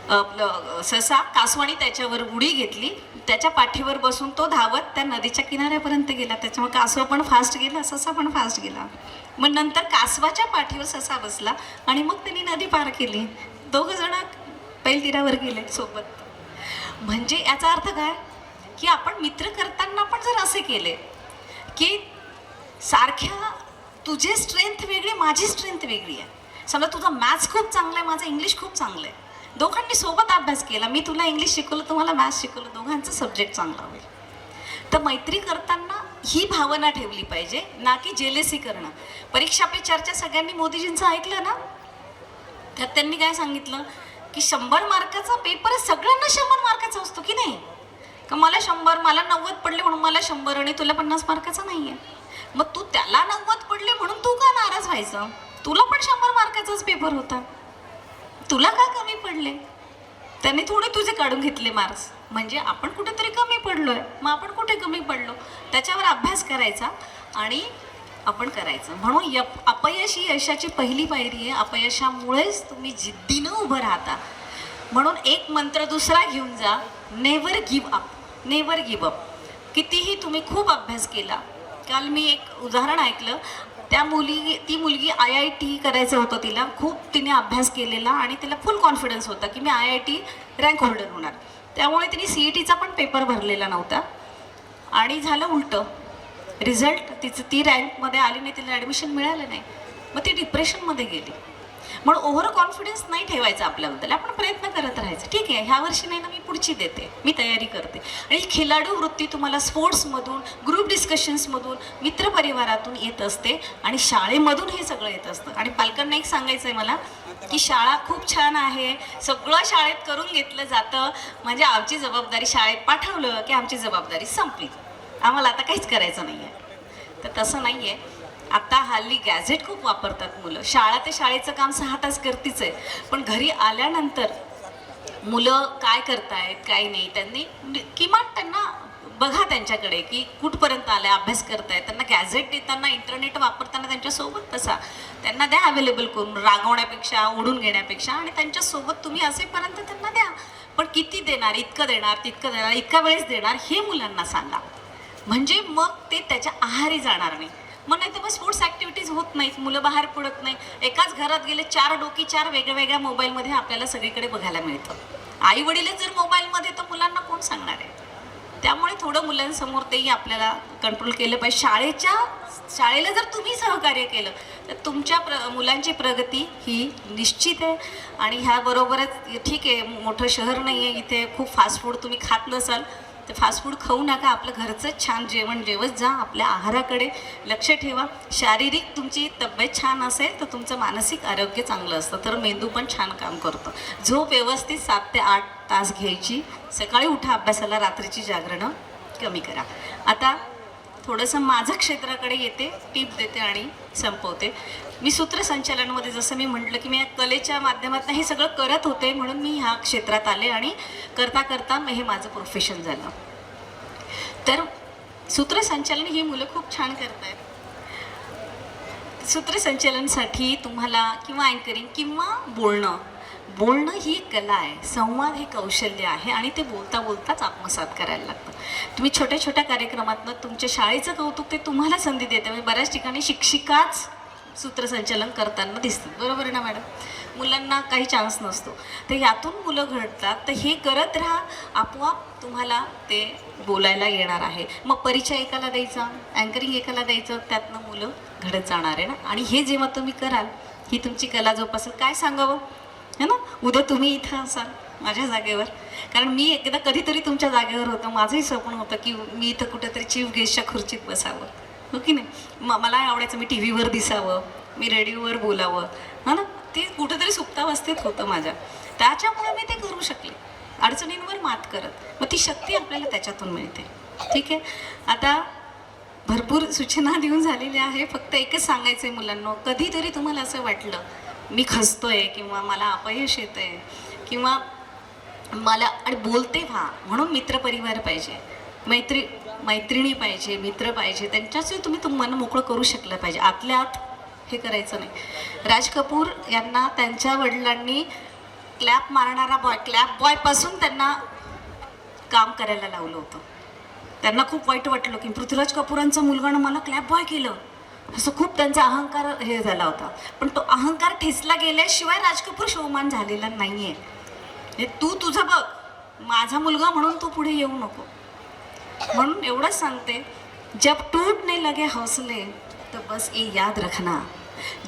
आपलं ससा, कासवाने त्याच्यावर उडी घेतली, त्याच्या पाठीवर बसून तो धावत त्या नदीच्या किनाऱ्यापर्यंत गेला. त्याच्यामुळे कासव पण फास्ट गेला, ससा पण फास्ट गेला. मग नंतर कासवाच्या पाठीवर ससा बसला आणि मग त्यांनी नदी पार केली. 2 जण पैलतीरावर गेले सोबत. म्हणजे याचा अर्थ काय, की आपण मित्र करताना पण जर असे केले की सारख्या, तुझे स्ट्रेंथ वेगळी, माझी स्ट्रेंथ वेगळी आहे. समजा तुझा मॅथ्स खूप चांगला आहे, माझं इंग्लिश खूप चांगलं आहे, दोघांनी सोबत अभ्यास केला, मी तुला इंग्लिश शिकवलं, तुम्हाला मॅथ्स शिकवलं, दोघांचं सब्जेक्ट चांगला होईल. तर मैत्री करताना ही भावना ठेवली पाहिजे, ना की जेलेसी करणं. परीक्षा पे चर्चा सगळ्यांनी मोदीजींचं ऐकलं ना? त्यात त्यांनी काय सांगितलं की 100 मार्काचा पेपर सगळ्यांना 100 मार्काचा असतो की नाही? का मला 100, मला 90 पडले म्हणून मला 100 आणि तुला 50 मार्काचा नाही आहे. मग तू त्याला 90 पडले म्हणून तू का नाराज व्हायचं? तुला पण 100 मार्काचाच पेपर होता, तुला का कमी पडले? त्यांनी थोडे तुझे काढून घेतले मार्क्स, म्हणजे आपण कुठेतरी कमी पडलोय. मग आपण कुठे कमी पडलो त्याच्यावर अभ्यास करायचा आणि आपण करायचं. म्हणून अपयश ही यशाची पहिली पायरी आहे. अपयशामुळेच तुम्ही जिद्दीनं उभं राहता. म्हणून एक मंत्र दुसरा घेऊन जा, never give up. Never give up. कितीही तुम्ही खूप अभ्यास केला. काल मी एक उदाहरण ऐकलं, ती मुलगी IIT करायचं होतं तिला, खूप तिने अभ्यास केलेला आणि तिला फुल कॉन्फिडन्स होता की मी IIT रँक होल्डर होणार. त्यामुळे तिने CETचा पण पेपर भरलेला नव्हता आणि झालं उलटं. रिझल्ट ती रँकमध्ये आली नाही, तिला ॲडमिशन मिळालं नाही. मग ती डिप्रेशनमध्ये गेली. म्हणून ओव्हर कॉन्फिडन्स नाही ठेवायचा आपल्याबद्दल. आपण प्रयत्न करत राहायचं. ठीक आहे, ह्या वर्षी नाही ना, मी पुढची देते, मी तयारी करते. आणि खेळाडू वृत्ती तुम्हाला स्पोर्ट्समधून, ग्रुप डिस्कशन्समधून, मित्रपरिवारातून येत असते आणि शाळेमधून हे सगळं येत असतं. आणि पालकांना एक सांगायचं आहे मला की शाळा खूप छान आहे, सगळं शाळेत करून घेतलं जातं, म्हणजे आमची जबाबदारी, शाळेत पाठवलं की आमची जबाबदारी संपली, आम्हाला आता काहीच करायचं नाही आहे. तर तसं नाही आहे. आता हल्ली गॅझेट खूप वापरतात मुलं. शाळा ते शाळेचं काम 6 तास करतीच आहे, पण घरी आल्यानंतर मुलं काय करतायत काय नाही, त्यांनी किमान त्यांना बघा त्यांच्याकडे की कुठपर्यंत आले, अभ्यास करतायत. त्यांना गॅझेट देताना, इंटरनेट वापरताना त्यांच्यासोबत बसा, त्यांना द्या अवेलेबल करून, रागवण्यापेक्षा, ओढून घेण्यापेक्षा. आणि त्यांच्यासोबत तुम्ही असेपर्यंत त्यांना द्या. पण किती देणार, इतकं देणार, तितकं देणार, इतका वेळेस देणार, हे मुलांना सांगा. म्हणजे मग ते त्याच्या आहारी जाणार नाही. मग नाही तर मग स्पोर्ट्स ॲक्टिव्हिटीज होत नाहीत, मुलं बाहेर पडत नाही. एकाच घरात गेले 4 डोकी 4 वेगळ्या मोबाईलमध्ये आपल्याला सगळीकडे बघायला मिळतं. आई वडीलच जर मोबाईलमध्ये, तर मुलांना कोण सांगणार आहे? त्यामुळे थोडं मुलांसमोर तेही आपल्याला कंट्रोल केलं पाहिजे. शाळेला जर तुम्ही सहकार्य केलं तर तुमच्या मुलांची प्रगती ही निश्चित आहे. आणि ह्याबरोबरच ठीक आहे, मोठं शहर नाही आहे, इथे खूप फास्ट फूड तुम्ही खात नसाल तर फास्ट फूड खाऊ नका, आपलं घरचं छान जेवण जेवत जा. आपल्या आहाराकडे लक्ष ठेवा. शारीरिक तुमची तब्येत छान असेल तर तुमचं मानसिक आरोग्य चांगलं असतं, तर मेंदू पण छान काम करतो. झोप व्यवस्थित 7 ते 8 तास घ्यायची. सकाळी उठा अभ्यासाला, रात्रीची जागरणं कमी करा. आता थोडंसं माझं क्षेत्राकडे येते, टिप देते आणि संपवते. मी सूत्रसंचालनमध्ये, जसं मी म्हटलं की मी या कलेच्या माध्यमातून हे सगळं करत होते, म्हणून मी ह्या क्षेत्रात आले आणि करता करता हे माझं प्रोफेशन झालं. तर सूत्रसंचालन ही मुलं खूप छान करत आहेत. सूत्रसंचालनसाठी तुम्हाला किंवा अँकरिंग किंवा बोलणं ही एक कला आहे, संवाद हे कौशल्य आहे आणि ते बोलता बोलताच आत्मसात करायला लागतं. तुम्ही छोट्या छोट्या कार्यक्रमातनं तुमच्या शाळेचं कौतुक ते तुम्हाला संधी देते. म्हणजे बऱ्याच ठिकाणी शिक्षिकाच सूत्रसंचालन करताना दिसतात, बरोबर आहे ना मॅडम? मुलांना काही चान्स नसतो, तर यातून मुलं घडतात. तर हे करत राहा, आपोआप तुम्हाला ते बोलायला येणार आहे. मग परिचय एकाला द्यायचा, अँकरिंग एकाला द्यायचं, त्यातनं मुलं घडत जाणार आहे ना. आणि हे जेव्हा तुम्ही कराल, ही तुमची कला जोपासेल. काय सांगावं है ना, उद्या तुम्ही इथं असाल माझ्या जागेवर, कारण मी एकदा कधीतरी तुमच्या जागेवर होतं. माझंही स्वप्न होतं की मी इथं कुठेतरी चीफ गेस्टच्या खुर्चीत बसावं, हो की नाही? मला आवडायचं मी TV वर दिसावं, मी रेडिओवर बोलावं, हा ना. ते कुठेतरी सुप्तावस्थेत होतं माझ्या, त्याच्यामुळे मी ते करू शकले, अडचणींवर मात करत. मग ती शक्ती आपल्याला त्याच्यातून मिळते. ठीक आहे, आता भरपूर सूचना देऊन झालेल्या आहे. फक्त एकच सांगायचं आहे मुलांना, कधीतरी तुम्हाला असं वाटलं मी खचतोय किंवा मला अपयश येतं आहे किंवा मला, आणि बोलते व्हा. म्हणून मित्रपरिवार पाहिजे, मैत्रिणी पाहिजे, मित्र पाहिजे, त्यांच्याशी तुम्ही मन मोकळं करू शकलं पाहिजे. आतल्या आत हे करायचं नाही. राज कपूर यांना त्यांच्या वडिलांनी क्लॅप मारणारा क्लॅप बॉयपासून त्यांना काम करायला लावलं होतं. त्यांना खूप वाईट वाटलं की पृथ्वीराज कपूरांचा मुलगानं मला क्लॅप बॉय केलं, असं खूप त्यांचा अहंकार हे झाला होता. पण तो अहंकार ठेचला गेल्याशिवाय राज कपूर शोमान झालेला नाही आहे. हे तू तुझं बघ, माझा मुलगा म्हणून तू पुढे येऊ नको. म्हणून एवढंच सांगते, जब टूटने लगे हौसले तो बस ये याद रखना,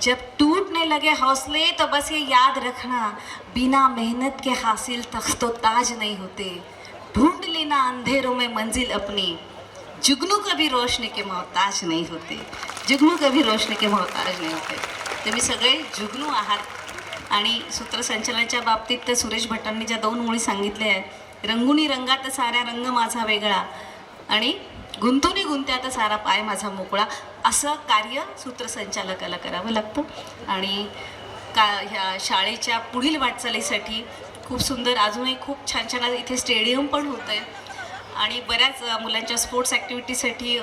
जब टूटने लगे हौसले तो बस ये याद रखना, बिना मेहनत के हासिल तख्तो ताज नहीं होते, ढूंढ लेना अंधेरों में मंजिल अपनी, जुगनू कभी रोशनी के मोहताज नहीं होते, जुगनू कभी रोशनी के मोहताज नहीं होते. तुम्ही सगळे जुगनू आहात. आणि सूत्रसंचालनाच्या बाबतीत तर सुरेश भटांनी ज्या 2 ओळी सांगितल्या आहेत, रंगुनी रंगात साऱ्या रंग माझा वेगळा आणि गुंतुनी गुंत्यात सारा पाय माझा मोकळा, असं कार्य सूत्रसंचालकाला करावं लागतं. आणि ह्या शाळेच्या पुढील वाटचालीसाठी खूप सुंदर, अजूनही खूप छान छान इथे स्टेडियम पण होतं आहे आणि बऱ्याच मुलांच्या स्पोर्ट्स ॲक्टिव्हिटीसाठी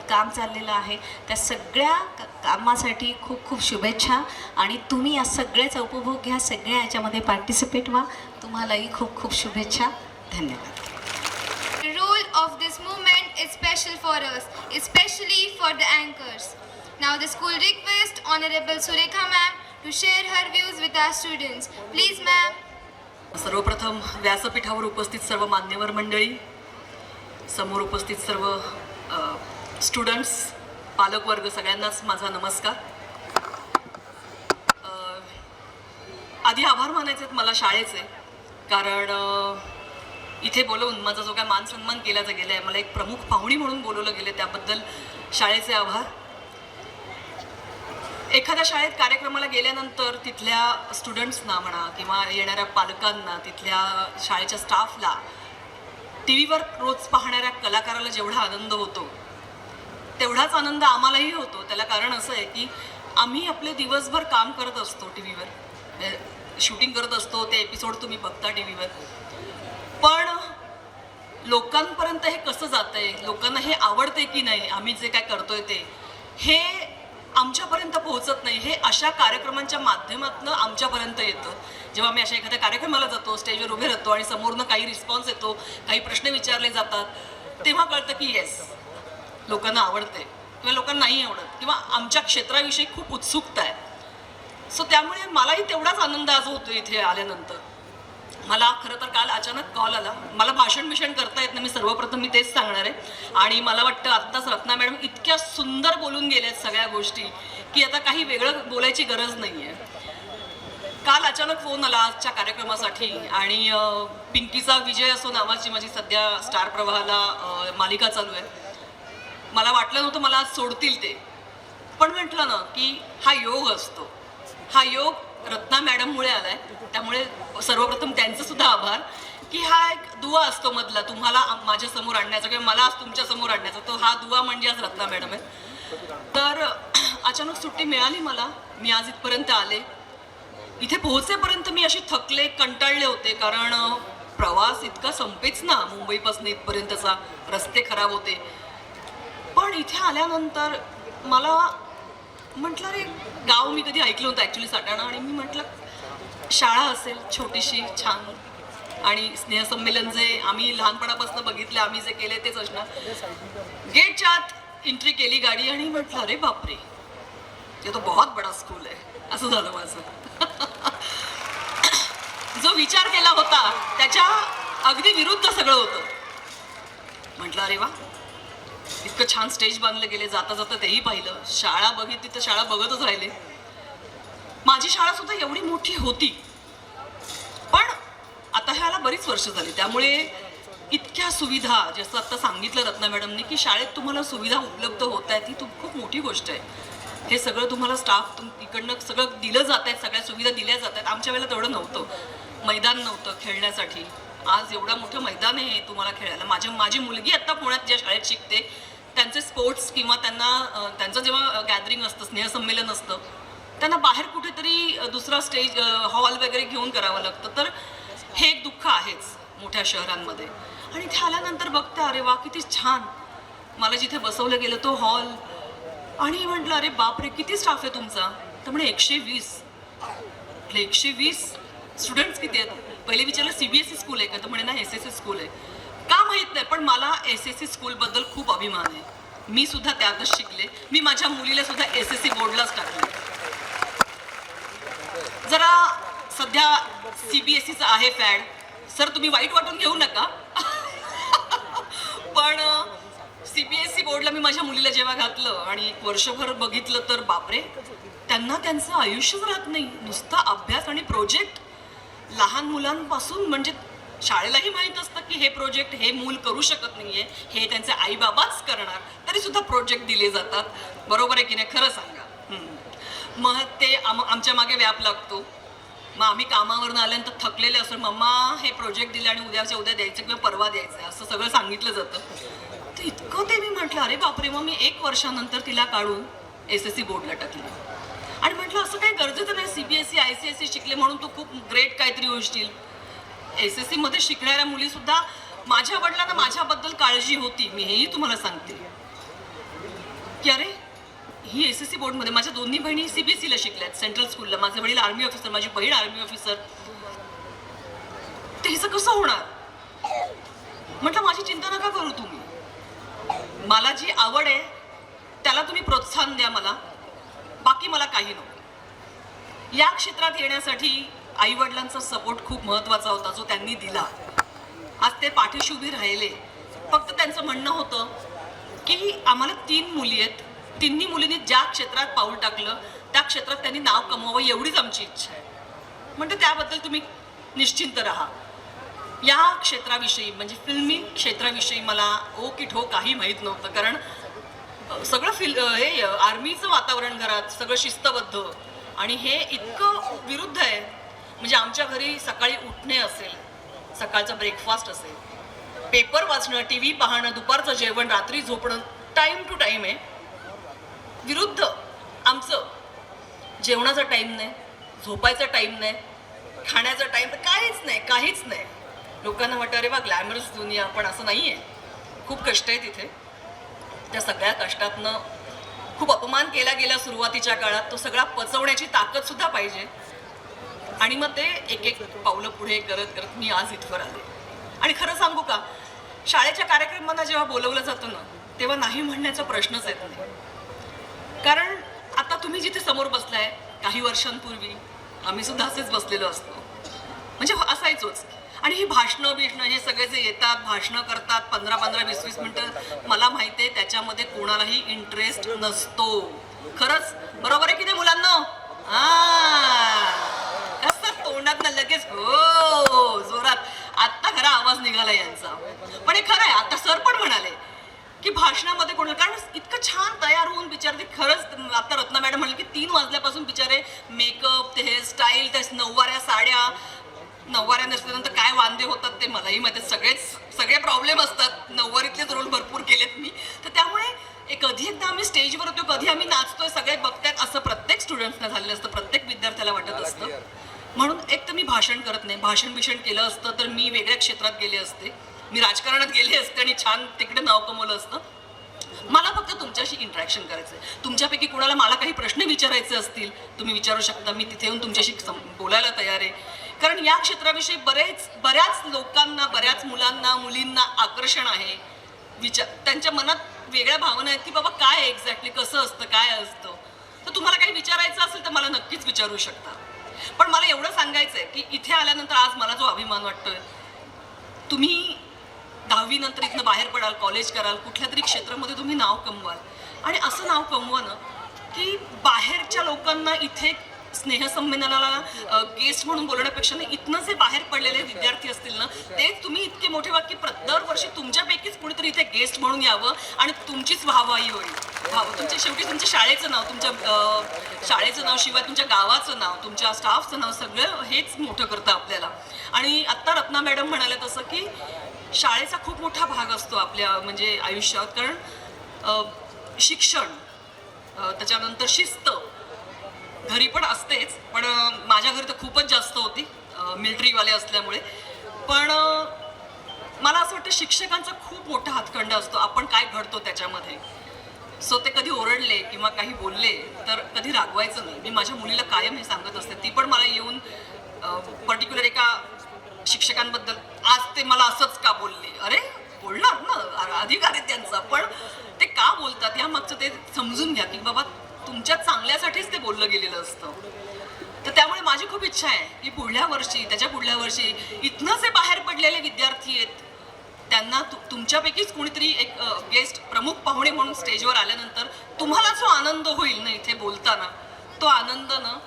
काम चाललेलं आहे. त्या सगळ्या कामासाठी खूप खूप शुभेच्छा. आणि तुम्ही या सगळ्याचा उपभोग घ्या, सगळ्या याच्यामध्ये पार्टिसिपेट व्हा. तुम्हालाही खूप खूप शुभेच्छा. धन्यवाद. The role of this movement is special for us, especially for the anchors. Now the school requests Honorable Surekha ma'am to share her views with our students. Please ma'am. सर्वप्रथम व्यासपीठावर उपस्थित सर्व मान्यवर मंडळी, समोर उपस्थित सर्व स्टुडंट्स, पालकवर्ग, सगळ्यांनाच माझा नमस्कार. आधी आभार मानायचे आहेत मला शाळेचे, कारण इथे बोलवून माझा जो काय मान सन्मान केला गेला आहे, मला एक प्रमुख पाहुणी म्हणून बोलवलं गेलं, त्याबद्दल शाळेचे आभार. एखाद्या शाळेत कार्यक्रमाला गेल्यानंतर तिथल्या स्टुडंट्सना म्हणा किंवा येणाऱ्या पालकांना, तिथल्या शाळेच्या स्टाफला, टी व्हीवर रोज पाहणाऱ्या कलाकाराला जेवढा आनंद होतो तेवढाच आनंद आम्हालाही होतो. त्याला कारण असं आहे की आम्ही आपले दिवसभर काम करत असतो, टी व्हीवर शूटिंग करत असतो, ते एपिसोड तुम्ही बघता टी व्हीवर, पण लोकांपर्यंत हे कसं जातं आहे, लोकांना हे आवडते की नाही, आम्ही जे काय करतोय ते, हे आमच्यापर्यंत पोहोचत नाही. हे अशा कार्यक्रमांच्या माध्यमातून आमच्यापर्यंत येतं. जेव्हा आम्ही अशा एखाद्या कार्यक्रमाला जातो, स्टेजवर उभे राहतो आणि समोरनं काही रिस्पॉन्स येतो, काही प्रश्न विचारले जातात, तेव्हा कळतं की येस, लोकांना आवडते किंवा लोकांना नाही आवडत किंवा आमच्या क्षेत्राविषयी खूप उत्सुकता आहे. सो त्यामुळे मलाही तेवढाच आनंद आज होतो इथे आल्यानंतर. मला खरं तर काल अचानक कॉल आला. मला भाषण करता येत नाही, मी सर्वप्रथम मी तेच सांगणार आहे. आणि मला वाटतं आत्ताच रत्ना मॅडम इतक्या सुंदर बोलून गेल्यात सगळ्या गोष्टी की आता काही वेगळं बोलायची गरज नाही आहे. काल अचानक फोन आला आजच्या कार्यक्रमासाठी आणि पिंकीचा विजय असो नावाची माझी सध्या स्टार प्रवाहाला मालिका चालू आहे. मला वाटलं नव्हतं मला आज सोडतील ते, पण म्हटलं ना की हा योग असतो, हा योग रत्ना मॅडममुळे आलाय. त्यामुळे सर्वप्रथम त्यांचं सुद्धा आभार की हा एक दुवा असतो मधला, तुम्हाला माझ्या समोर आणण्याचा किंवा मला आज तुमच्या समोर आणण्याचा, तो हा दुवा म्हणजे आज रत्ना मॅडम आहे. तर अचानक सुट्टी मिळाली मला, मी आज इथपर्यंत आले. इथे पोहोचेपर्यंत मी अशी थकले, कंटाळले होते, कारण प्रवास इतका संपेच ना, मुंबईपासून इथपर्यंतचा रस्ते खराब होते. पण इथे आल्यानंतर मला म्हटलं रे, गाव मी कधी ऐकलं होतं ॲक्च्युली सटाणा, आणि मी म्हटलं शाळा असेल छोटीशी छान, आणि स्नेहसंमेलन जे आम्ही लहानपणापासून बघितले, आम्ही जे केले तेच असणार. गेटच्या आत एंट्री केली गाडी आणि म्हटलं अरे बापरे, ये तो बहुत बडा स्कूल आहे, असं झालं माझं. जो विचार केला होता त्याच्या अगदी विरुद्ध सगळं होतं. म्हटलं अरे वा, इतकं छान स्टेज बांधले गेले, जाता जाता तेही पाहिलं, शाळा बघितली तर शाळा बघतच राहिले. माझी शाळा सुद्धा एवढी मोठी होती, पण आता ह्याला बरीच वर्ष झाली, त्यामुळे इतक्या सुविधा, जसं आता सांगितलं रत्ना मॅडमने की शाळेत तुम्हाला सुविधा उपलब्ध होत आहेत, ही खूप मोठी गोष्ट आहे. हे सगळं तुम्हाला स्टाफ इकडनं सगळं दिलं जात आहे, सगळ्या सुविधा दिल्या जात आहेत. आमच्या वेळेला तेवढं नव्हतं, मैदान नव्हतं खेळण्यासाठी. आज एवढं मोठं मैदान आहे तुम्हाला खेळायला. माझी मुलगी आत्ता पुण्यात ज्या शाळेत शिकते, त्यांचे स्पोर्ट्स किंवा त्यांचं जेव्हा गॅदरिंग असतं, स्नेहसंमेलन असतं, त्यांना बाहेर कुठेतरी दुसरा स्टेज हॉल वगैरे घेऊन करावं लागतं. तर हे एक दुःख आहेच मोठ्या शहरांमध्ये. आणि इथे आल्यानंतर बघते अरे वा किती छान, मला जिथे बसवलं गेलं तो हॉल, आणि म्हटलं अरे बापरे किती स्टाफ आहे तुमचा, तर म्हणे 120. 120 स्टुडंट्स किती आहेत? पहिले विचारलं CBSE स्कूल आहे का, तर म्हणे ना SSC स्कूल आहे. का माहीत नाही, पण मला SSC स्कूलबद्दल खूप अभिमान आहे. मी सुद्धा त्यातच शिकले, मी माझ्या मुलीला सुद्धा SSC बोर्डलाच टाकले. जरा सध्या CBSEचं आहे फॅड, सर तुम्ही वाईट वाटून घेऊ नका, पण CBSE बोर्डला मी माझ्या मुलीला जेव्हा घातलं आणि वर्षभर बघितलं तर बापरे, त्यांना त्यांचं आयुष्यच राहत नाही, नुसता अभ्यास आणि प्रोजेक्ट. लहान मुलांपासून म्हणजे शाळेलाही माहीत असतं की हे प्रोजेक्ट हे मूल करू शकत नाहीये, हे त्यांचे आईबाबाच करणार, तरी सुद्धा प्रोजेक्ट दिले जातात. बरोबर आहे की नाही? खरं सांगा. मग ते आमच्या मागे व्याप लागतो. मग आम्ही कामावरून आल्यानंतर थकलेले असतो, मम्मा हे प्रोजेक्ट दिले आणि उद्याच्या उद्या द्यायचं किंवा परवा द्यायचं असं सगळं सांगितलं जातं. तर इतकं ते मी म्हटलं अरे बापरे. मग मी 1 वर्षानंतर तिला काढून SSC बोर्डला टाकली आणि म्हटलं असं काही गरजेचं नाही, CBSE ICSE शिकले म्हणून तू खूप ग्रेट काहीतरी होशील. SSC मध्ये शिकणाऱ्या मुली सुद्धा, माझ्या वडिलांना माझ्याबद्दल काळजी होती, मी हेही तुम्हाला सांगते की अरे ही SSC बोर्डमध्ये, माझ्या दोन्ही बहिणी CBSEला शिकल्यात सेंट्रल स्कूलला, माझे वडील आर्मी ऑफिसर, माझी बहीण आर्मी ऑफिसर, ते हिचं कसं होणार. म्हटलं माझी चिंता नका करू तुम्ही, मला जी आवड आहे त्याला तुम्ही प्रोत्साहन द्या मला, बाकी मला काही नको. या क्षेत्रात येण्यासाठी आईवडिलांचा सपोर्ट खूप महत्त्वाचा होता जो त्यांनी दिला. आज ते पाठीशी उभी राहिले. फक्त त्यांचं म्हणणं होतं की आम्हाला 3 मुली आहेत, तिन्ही मुलींनी ज्या क्षेत्रात पाऊल टाकलं त्या क्षेत्रात त्यांनी नाव कमवावं एवढीच आमची इच्छा आहे. म्हणजे त्याबद्दल तुम्ही निश्चिंत राहा. या क्षेत्राविषयी म्हणजे फिल्मी क्षेत्राविषयी मला ओ की ठो काही माहीत नव्हतं, कारण सगळं हे आर्मीचं वातावरण घरात, सगळं शिस्तबद्ध, आणि हे इतकं विरुद्ध आहे. म्हणजे आमच्या घरी सकाळी उठणे असेल, सकाळचा ब्रेकफास्ट असेल, पेपर वाचणं, TV पाहणं, दुपारचं जेवण, रात्री झोपणं टाईम टू टाईम आहे. विरुद्ध आमचं जेवणाचा टाईम नाही, झोपायचा टाईम नाही, खाण्याचा टाईम काहीच नाही. लोकांना वाटतं अरे वा ग्लॅमरस दुनिया, पण असं नाही आहे. खूप कष्ट आहे तिथे. त्या सगळ्या कष्टातनं खूप अपमान केला गेला सुरुवातीच्या काळात, तो सगळा पचवण्याची ताकद सुद्धा पाहिजे. आणि मग ते एक पावलं पुढे करत करत मी आज इथवर आले. आणि खरं सांगू का, शाळेच्या कार्यक्रमांना जेव्हा बोलवलं जातं ना, तेव्हा नाही म्हणण्याचा प्रश्नच येत नाही. कारण आता तुम्ही जिथे समोर बसलाय, काही वर्षांपूर्वी आम्ही सुद्धा असेच बसलेलो असतो, म्हणजे असायचोच. आणि ही भाषणं हे सगळे जे येतात, भाषणं करतात 15-15, 20-20 मिनिटं, मला माहिती आहे त्याच्यामध्ये कोणालाही इंटरेस्ट नसतो. खरंच बरोबर आहे की नाही मुलांना? कसं तोंडात लगेच हो जोरात, आत्ता खरा आवाज निघाला यांचा. पण हे खरं आहे, आता सर पण म्हणाले की भाषणामध्ये कोणाला, कारण इतकं छान तयार होऊन बिचारे, खरंच आता रत्ना मॅडम म्हणले की 3 वाजल्यापासून बिचारे मेकअप, ते हेअरस्टाईल, त्या नऊवाऱ्या साड्या, नऊवाऱ्या नसल्यानंतर काय वांदे होतात ते मलाही माहिती. सगळे प्रॉब्लेम असतात, नऊवारीतलेच रोल भरपूर केलेत मी. तर त्यामुळे कधी एकदा आम्ही स्टेजवर होतो, कधी आम्ही नाचतोय, सगळे बघतायत, असं प्रत्येक स्टुडंट्सना झालेलं असतं, प्रत्येक विद्यार्थ्याला वाटत असतं. म्हणून एक तर मी भाषण करत नाही. भाषण केलं असतं तर मी वेगळ्या क्षेत्रात गेले असते, मी राजकारणात गेले असते आणि छान तिकडे नाव कमवलं असतं. मला फक्त तुमच्याशी इंटरॅक्शन करायचं आहे. तुमच्यापैकी कोणाला मला काही प्रश्न विचारायचे असतील तुम्ही विचारू शकता, मी तिथे येऊन तुमच्याशी बोलायला तयार आहे. कारण या क्षेत्राविषयी बऱ्याच लोकांना, बऱ्याच मुलांना, मुलींना आकर्षण आहे. त्यांच्या मनात वेगळ्या भावना आहेत की बाबा काय एक्झॅक्टली कसं असतं, काय असतं. तर तुम्हाला काही विचारायचं असेल तर मला नक्कीच विचारू शकता. पण मला एवढं सांगायचं आहे की इथे आल्यानंतर आज मला जो अभिमान वाटतोय, तुम्ही 10वी नंतर इथनं बाहेर पडाल, कॉलेज कराल, कुठल्या तरी क्षेत्रामध्ये तुम्ही नाव कमवाल. आणि असं नाव कमवणं की बाहेरच्या लोकांना इथे स्नेहसंमेलनाला गेस्ट म्हणून बोलण्यापेक्षा इथनं जे बाहेर पडलेले विद्यार्थी असतील ना, ते तुम्ही इतके मोठे वाक्य दरवर्षी तुमच्यापैकीच कुणीतरी इथे गेस्ट म्हणून यावं आणि तुमचीच वाहवाही होईल. शेवटी तुमच्या शाळेचं नाव, तुमच्या शाळेचं नाव शिवाय तुमच्या गावाचं नाव, तुमच्या स्टाफचं नाव, सगळं हेच मोठं करतं आपल्याला. आणि आत्ता रत्ना मॅडम म्हणाले तसं की शाळेचा खूप मोठा भाग असतो आपल्या म्हणजे आयुष्यात. कारण शिक्षण, त्याच्यानंतर शिस्त घरी पण असतेच, पण माझ्या घरी तर खूपच जास्त होती मिलिटरीवाले असल्यामुळे. पण मला असं वाटतं शिक्षकांचा खूप मोठा हातखंडा असतो आपण काय घडतो त्याच्यामध्ये. सो ते कधी ओरडले किंवा काही बोलले तर कधी रागवायचं नाही. मी माझ्या मुलीला कायम हे सांगत असते. ती पण मला येऊन पर्टिक्युलर एका शिक्षकांबद्दल आज ते मला असंच का बोलले, अरे बोलणार ना, अधिकार आहे त्यांचा, पण ते का बोलतात यामागचं ते समजून घ्या की बाबा तुमच्या चांगल्यासाठीच ते बोललं गेलेलं असतं. तर त्यामुळे माझी खूप इच्छा आहे की पुढल्या वर्षी, त्याच्या पुढल्या वर्षी इथनं जे बाहेर पडलेले विद्यार्थी आहेत त्यांना तुमच्यापैकीच कोणीतरी एक गेस्ट, प्रमुख पाहुणे म्हणून स्टेजवर आल्यानंतर तुम्हाला जो आनंद होईल ना इथे बोलताना, तो आनंद ना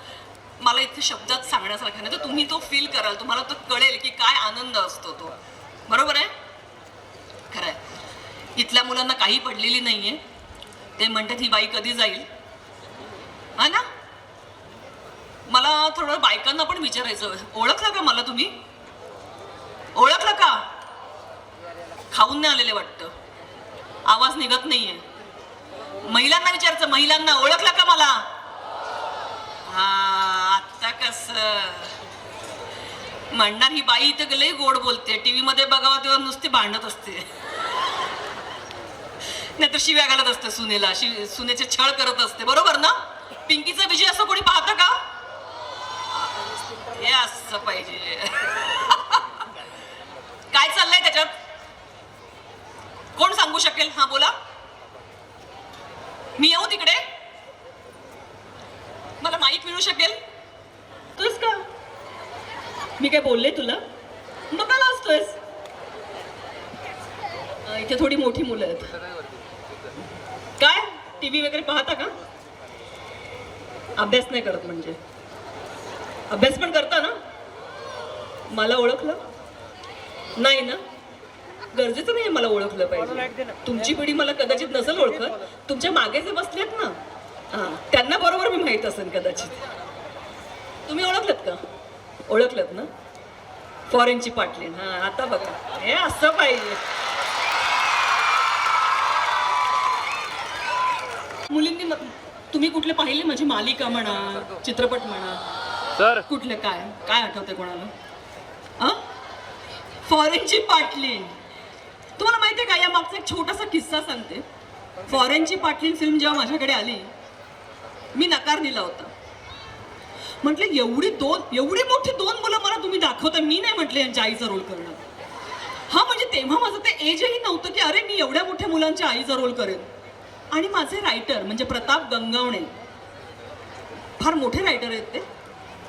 मला इथे शब्दात सांगण्यासारखा नाही, तर तुम्ही तो फील कराल, तुम्हाला तो कळेल की काय आनंद असतो तो. बरोबर आहे? खरं आहे. इथल्या मुलांना काही पडलेली नाहीये. ते म्हणतात ही बाई कधी जाईल, हा ना. मला थोडं बायकांना पण विचारायचं, ओळखलं का मला तुम्ही? ओळखलं का? खाऊन नाही आलेले वाटतं, आवाज निघत नाहीये. महिलांना विचारायचं, महिलांना ओळखलं का मला? हा, आता कस म्हणणार ही बाई इथं लई गोड बोलते, टीव्ही मध्ये बघावं तेव्हा नुसती भांडत असते, नाहीतर शिव्या घालत असते सुनेला, सुनेचे छळ करत असते. बरोबर ना? पिंकीचा विजय असं कोणी पाहतं का? हे असं पाहिजे. काय चाललंय त्याच्यात? कोण सांगू शकेल? हा बोला. मी येऊ तिकडे? मला माईक मिळू शकेल? तूच का? मी काय बोलले तुला? मग का लाजतोयस? इथे थोडी मोठी मुलं आहेत. काय टीव्ही वगैरे पाहता का? अभ्यास नाही करत म्हणजे? अभ्यास पण करता ना? मला ओळखलं नाही ना? गरजेचं नाही मला ओळखलं पाहिजे. तुमची पिढी मला कदाचित नसेल ओळखत, तुमच्या मागे जे बसलेत ना, हां, त्यांना बरोबर मी माहीत असेल कदाचित. तुम्ही ओळखलत का? ओळखलत ना? फॉरेनची पाटलीन. हां, आता बघा, हे असं पाहिजे. मुलींनी तुम्ही कुठले पाहिले माझी मालिका म्हणा, चित्रपट म्हणा, सर कुठले? काय काय आठवते कोणाला? फॉरेनची पाटलीन. तुम्हाला माहिती आहे का, या मागचा एक छोटासा किस्सा सांगते. फॉरेनची पाटलीन फिल्म जेव्हा माझ्याकडे आली, मी नकार दिला होता. म्हटलं एवढी मोठी दोन मुलं मला तुम्ही दाखवता, मी नाही म्हटलं यांच्या आईचा रोल करणं. हा, म्हणजे तेव्हा माझं ते एजही नव्हतं की अरे मी एवढ्या मोठ्या मुलांच्या आईचा रोल करेन. आणि माझे रायटर म्हणजे प्रताप गंगावणे, फार मोठे रायटर आहेत ते.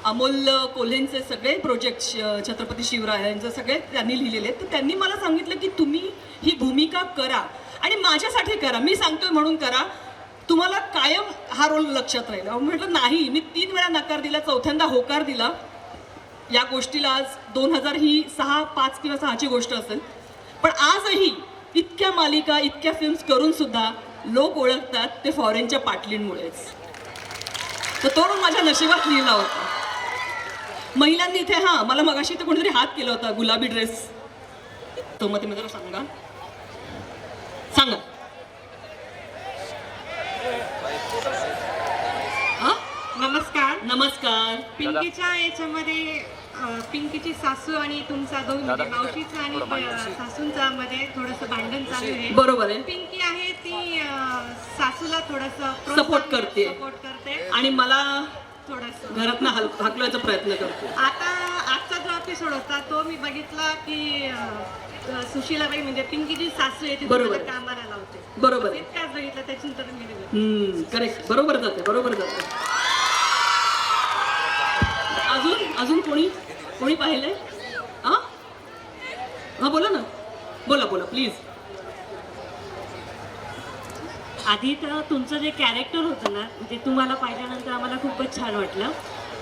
अमोल कोल्हेंचे सगळे प्रोजेक्ट, छत्रपती शिवरायांचे सगळे त्यांनी लिहिलेले आहेत. तर त्यांनी मला सांगितलं की तुम्ही ही भूमिका करा आणि माझ्यासाठी करा, मी सांगतोय म्हणून करा, तुम्हाला कायम हा रोल लक्षात राहील. म्हटलं नाही. मी 3 वेळा नकार दिला, चौथ्यांदा होकार दिला. या गोष्टीला आज 2000 ही 5 किंवा 6ची गोष्ट असेल. पण आजही इतक्या मालिका, इतक्या फिल्म्स करून सुद्धा लोक ओळखतात ते फॉरेनच्या पाटलींमुळेच. तर तो रोल माझ्या नशिबात लिहिला होता. महिलांनी इथे, हां, मला मगाशी इथे कोणीतरी हात केला होता, गुलाबी ड्रेस. तो मग तुम्ही जरा सांगा. नमस्कार. नमस्कार. पिंकीच्या याच्यामध्ये पिंकीची सासू आणि तुमचा दोन म्हणजे मावशीचा आणि सासूंचा मध्ये थोडंसं भांडण चालू आहे. बरोबर आहे. पिंकी आहे ती सासूला थोडंसं सपोर्ट करते आणि मला थोडंसं घरातनं हाकलवायचा प्रयत्न करते. आता आजचा जो एपिसोड होता तो मी बघितला की सुशीलाबाई म्हणजे पिंकीची सासू आहे ती बरोबर. तुम्हाला कामाला लावते. बरोबर आहे. इतकाच बघितलं, त्याच्यानंतर मी करेक्ट. बरोबर जाते. अजून कोणी पाहिलंय? हा, बोला ना. बोला प्लीज. आधी तर तुमचं जे कॅरेक्टर होतं ना, ते तुम्हाला पाहिल्यानंतर आम्हाला खूपच छान वाटलं.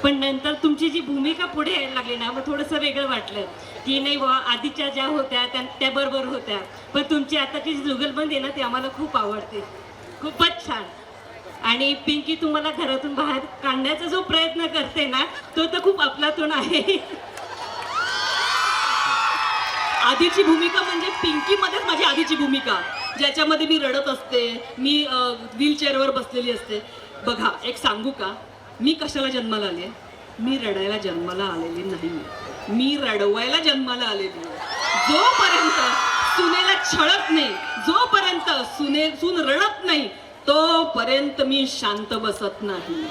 पण नंतर तुमची जी भूमिका पुढे यायला लागली ना, मग थोडंसं वेगळं वाटलं की नाही बा, आधीच्या ज्या होत्या त्या बरोबर होत्या, पण तुमची आताची जी जुगलबंदी आहे ना, ती आम्हाला खूप आवडते. खूपच छान. आणि पिंकी तुम्हाला घरातून बाहेर काढण्याचा जो प्रयत्न करते ना, तो तर खूप अफलातून आहे. आधीची भूमिका म्हणजे पिंकीमध्येच माझी आधीची भूमिका, ज्याच्यामध्ये मी रडत असते, मी व्हीलचेअरवर बसलेली असते. बघा, एक सांगू का, मी कशाला जन्माला आली आहे? मी रडायला जन्माला आलेली नाही, मी रडवायला जन्माला आलेली. जोपर्यंत सुनेला छळत नाही, जोपर्यंत सून रडत नाही, तोपर्यंत मी शांत बसत नाही.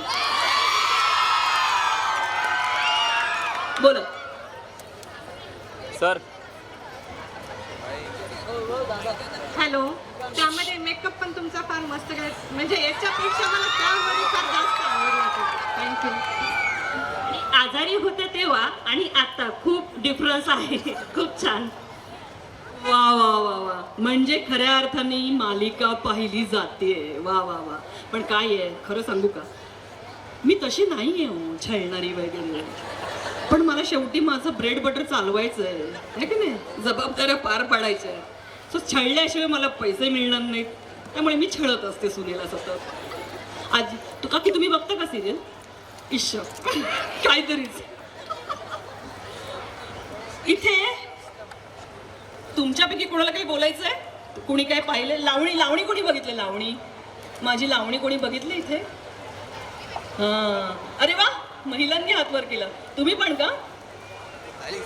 बोला सर. हॅलो. त्यामध्ये मेकअप पण तुमचा फार मस्त आहे, म्हणजे याच्यापेक्षा मला त्यामध्ये फार जास्त आवडला. थँक्यू. आजारी होते तेव्हा आणि आता खूप डिफरन्स आहे. खूप छान. वा वा वा वा, म्हणजे खऱ्या अर्थाने मालिका पाहिली जाते. वा वा वा. पण काय आहे, खरं सांगू का, मी तशी नाही आहे हो छळणारी वगैरे, पण मला शेवटी माझं ब्रेड बटर चालवायचं आहे की नाही, जबाबदाऱ्या पार पाडायच्या आहे. सो छळल्याशिवाय मला पैसे मिळणार नाहीत, त्यामुळे मी छळत असते सुनेला सतत. आज तुका की तुम्ही बघता का सिरियल? इश्श काहीतरीच. इथे तुमच्यापैकी कोणाला काही बोलायचंय? कुणी काय पाहिलं? लावणी लावणी कोणी बघितलं? लावणी, माझी लावणी कोणी बघितली इथे? हां, अरे वा, महिलांनी हात वर केला. तुम्ही पण का?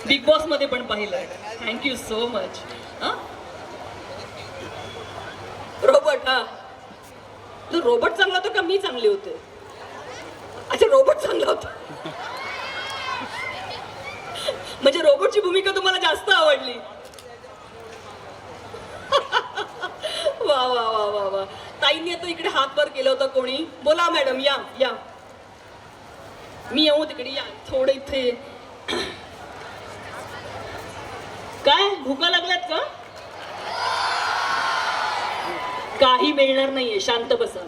बिग बॉस मध्ये पण पाहिलं. Thank you so much. हां, रोबोट. हा, तो रोबोट चांगला होता का मी चांगले होते? अच्छा, रोबोट चांगला होता. म्हणजे रोबोटची भूमिका तुम्हाला जास्त आवडली? वा वा वा वा वा. ताईंनी आता इकडे हात वर केला होता. कोणी? बोला मॅडम, या या. मी येऊ तिकडे? या थोडं इथे. काय भुका लागल्यात का? काही मिळणार नाहीये, शांत बसा.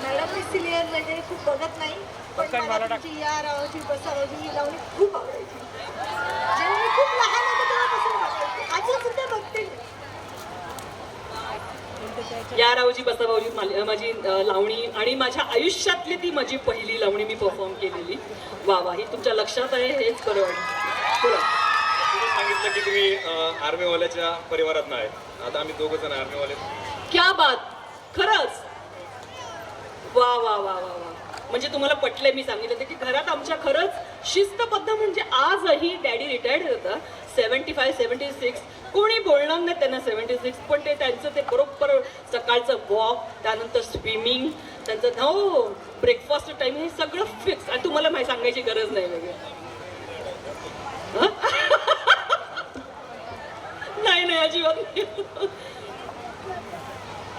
मला ती सिरियल वगैरे खूप बघत नाही, पण मला तुमची या रावची बसावजी ही लावणी खूप आवडायची. जेव्हा मी खूप लहान होते तेव्हापासून बघायची, अजून सुद्धा बघते. या रावजी बसाभाऊजी माझी लावणी आणि माझ्या आयुष्यातली ती माझी पहिली लावणी मी परफॉर्म केलेली. वा वा, ही तुमच्या लक्षात आहे, हेच बरं वाटतं. बोला. तुम्ही सांगितलं की तुम्ही आर्मीवाल्याच्या परिवारात नाही, आता आम्ही दोघं जण आर्मीवाले. क्या बात, खरंच? वा वा वा वा वा. म्हणजे तुम्हाला पटलंय मी सांगितलं ते की घरात आमच्या खरंच शिस्तबद्ध. म्हणजे आजही डॅडी रिटायर्ड होता, 75, 76. कोणी बोलणार नाही त्यांना 76, पण ते त्यांचं ते बरोबर सकाळचं वॉक, त्यानंतर स्विमिंग, त्यांचं हो ब्रेकफास्ट टाइम, हे सगळं फिक्स. आणि तुम्हाला माहिती सांगायची गरज नाही वेगळं. नाही नाही, अजिबात.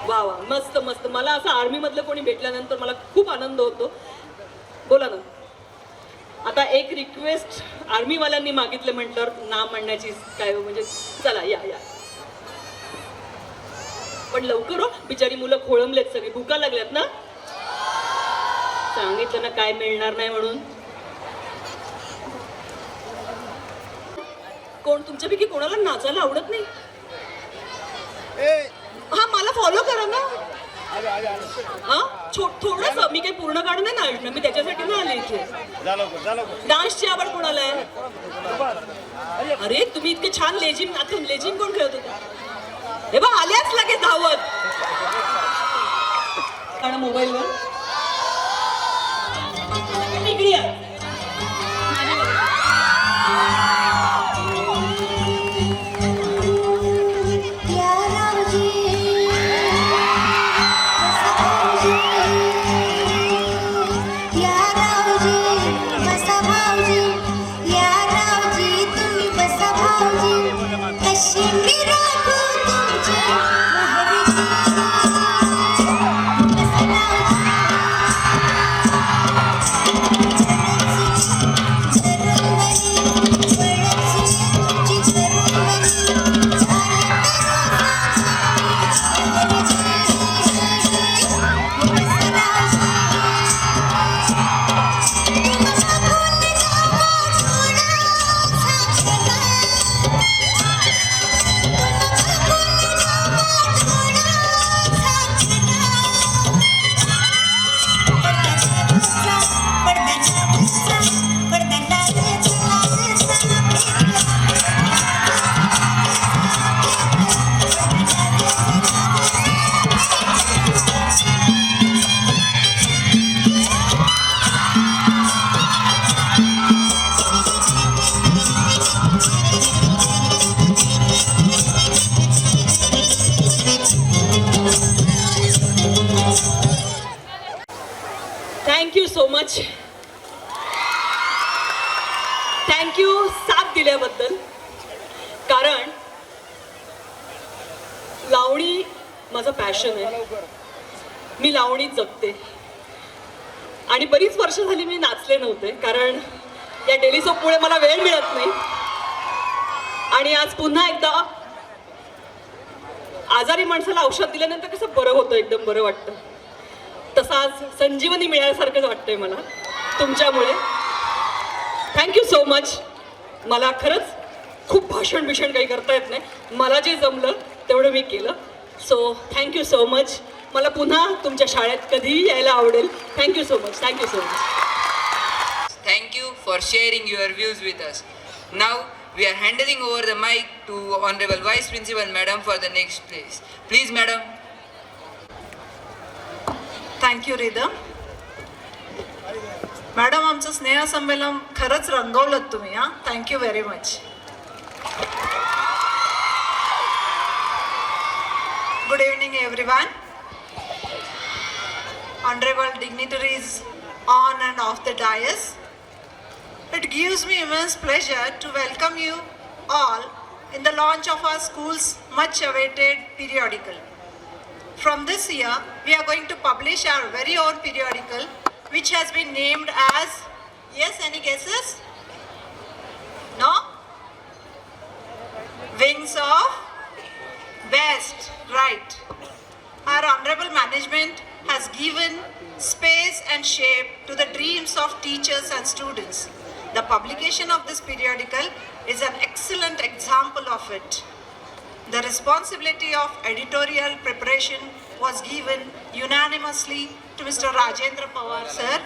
वा वा, मस्त मस्त. मला असं आर्मी मधलं कोणी भेटल्यानंतर मला खूप आनंद होतो. बोला ना. आता एक रिक्वेस्ट आर्मीवाल्यांनी मागितलं म्हटल्यावर ना म्हणण्याची काय म्हणजे, चला या या. पण लवकर हो, बिचारी मुलं खोळंबलेत, सगळी भुका लागल्यात ना. सांगितलं ना काय मिळणार नाही म्हणून. कोण तुमच्यापैकी कोणाला नाचायला आवडत नाही? हा, मला फॉलो करा ना. हा, थोडंसं. मी काही पूर्ण काढून नाही नाचणार, मी त्याच्यासाठी नाही आले इथे. डान्सची आवड कोणाला आहे? अरे तुम्ही इतके छान लेझिम, आता लेझिम कोण खेळत होता? हे बा, आल्याच लगेच धावत मोबाईलवर. इकडे या. Thank you so much. थँक्यू साथ दिल्याबद्दल. कारण लावणी माझं पॅशन आहे, मी लावणीत जगते. आणि बरीच वर्ष झाली मी नाचले नव्हते, कारण या डेली सोपमुळे मला वेळ मिळत नाही. आणि आज पुन्हा एकदा आजारी माणसाला औषध दिल्यानंतर कसं बरं होतं, एकदम बरं वाटतं. तसा आज संजीवनी मिळाल्यासारखंच वाटतंय मला तुमच्यामुळे. Thank you so much. मला खरंच खूप भाषण काही करता येत नाही. मला जे जमलं तेवढं मी केलं. So thank you so much. मला पुन्हा तुमच्या शाळेत कधीही यायला आवडेल. Thank you so much. Thank you so much. Thank you for sharing your views with us. Now we are handing over the mic to Honorable Vice Principal Madam for the next place. Please, Madam. Thank you rhythm. Madam, आमचं स्नेहसंमेलन खरंच रंगवलं तुम्ही. हां, thank you very much. Good evening everyone. Honorable dignitaries on and off the dais. It gives me immense pleasure to welcome you all in the launch of our school's much awaited periodical. From this year, we are going to publish our very own periodical, which has been named as, yes, any guesses? No? Wings of Best, right. Our honorable management has given space and shape to the dreams of teachers and students. The publication of this periodical is an excellent example of it. The responsibility of editorial preparation was given unanimously to Mr. Rajendra Pawar sir.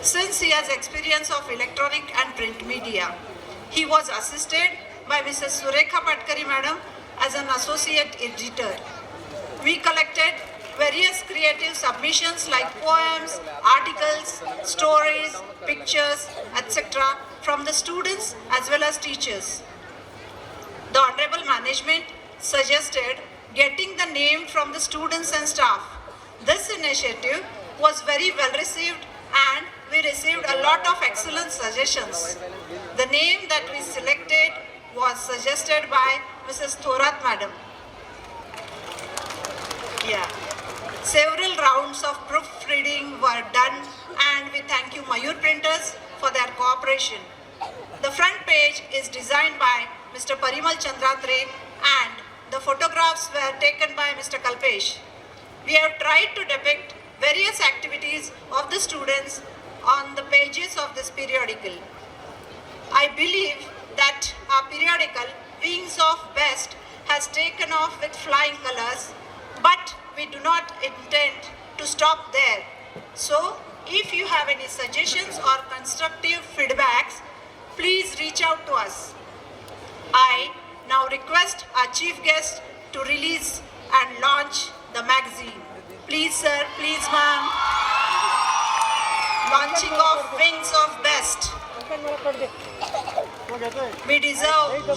Since he has experience of electronic and print media, he was assisted by Mrs. Surekha Patkari madam as an associate editor. We collected various creative submissions like poems, articles, stories, pictures, etc. from the students as well as teachers. The honorable management suggested getting the name from the students and staff. This initiative was very well received and we received a lot of excellent suggestions. The name that we selected was suggested by Mrs. Thorat madam. Yeah. Several rounds of proofreading were done and we thank you Mayur Printers for their cooperation. The front page is designed by Mr. Parimal Chandratre and the photographs were taken by Mr. Kalpesh. We have tried to depict various activities of the students on the pages of this periodical. I believe that our periodical Wings of Best has taken off with flying colors, but we do not intend to stop there. So, if you have any suggestions or constructive feedbacks, please reach out to us. I now request our chief guest to release and launch the magazine. Please sir, please ma'am. Launching of Wings of Best. We deserve.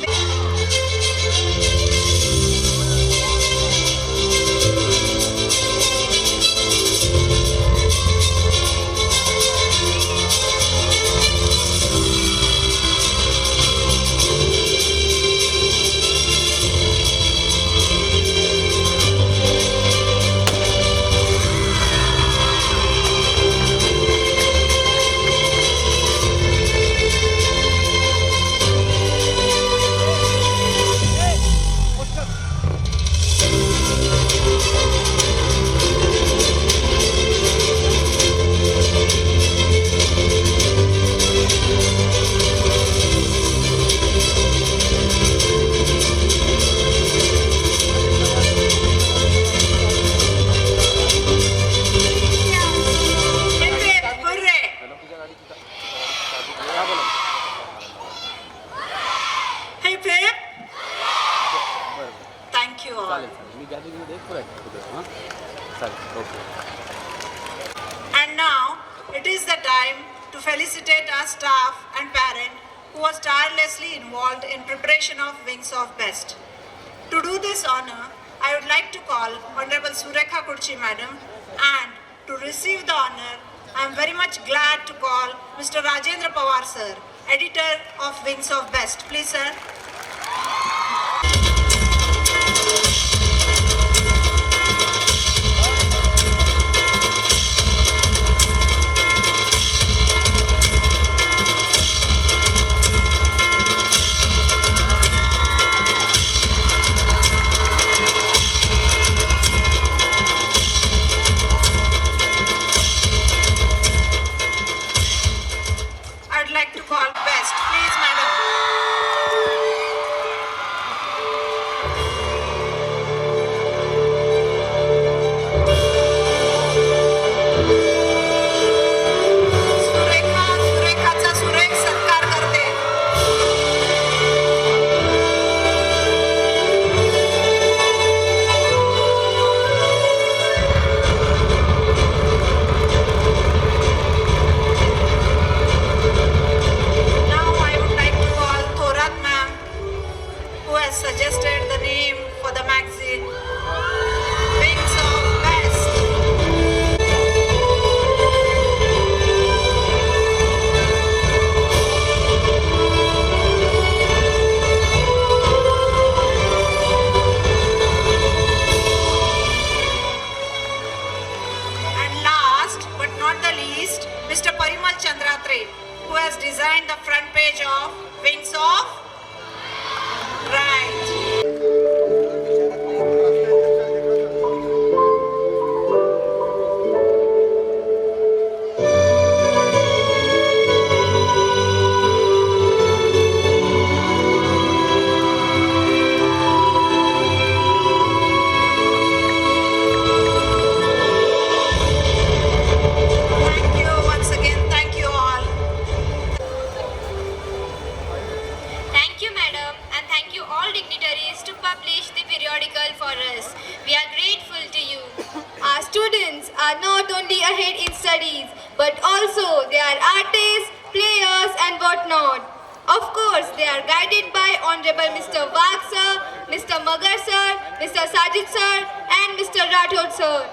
And now it is the time to felicitate our staff and parent who was tirelessly involved in preparation of Wings of Best. To do this honor, I would like to call Honorable Surekha Kurchi Madam, and to receive the honor, I am very much glad to call Mr. Rajendra Pawar sir, editor of Wings of Best. Please sir. artist, Mr. Parimal Chandratre, who has designed the front page of Wings of Right. Thank you once again. Thank you all. Thank you, madam, and thank you all dignitaries to publish the periodical for us. We are grateful to you. Our students are not only ahead in studies, but also they are artists, players, and whatnot. Of course, they are guided by Honorable Mr. Wagh sir, Mr. Magar sir, Mr. Sajid sir, and Mr. Rathod sir.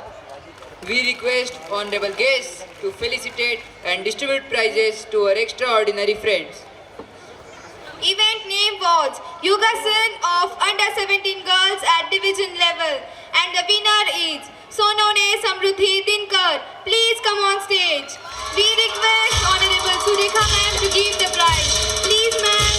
We request honorable guests to felicitate and distribute prizes to our extraordinary friends. Event name was Yugasan of Under 17 Girls at Division level, and the winner is Sonone Samruddhi Dinkar. Please come on stage. We request Honorable Surekha ma'am to give the prize. Please ma'am.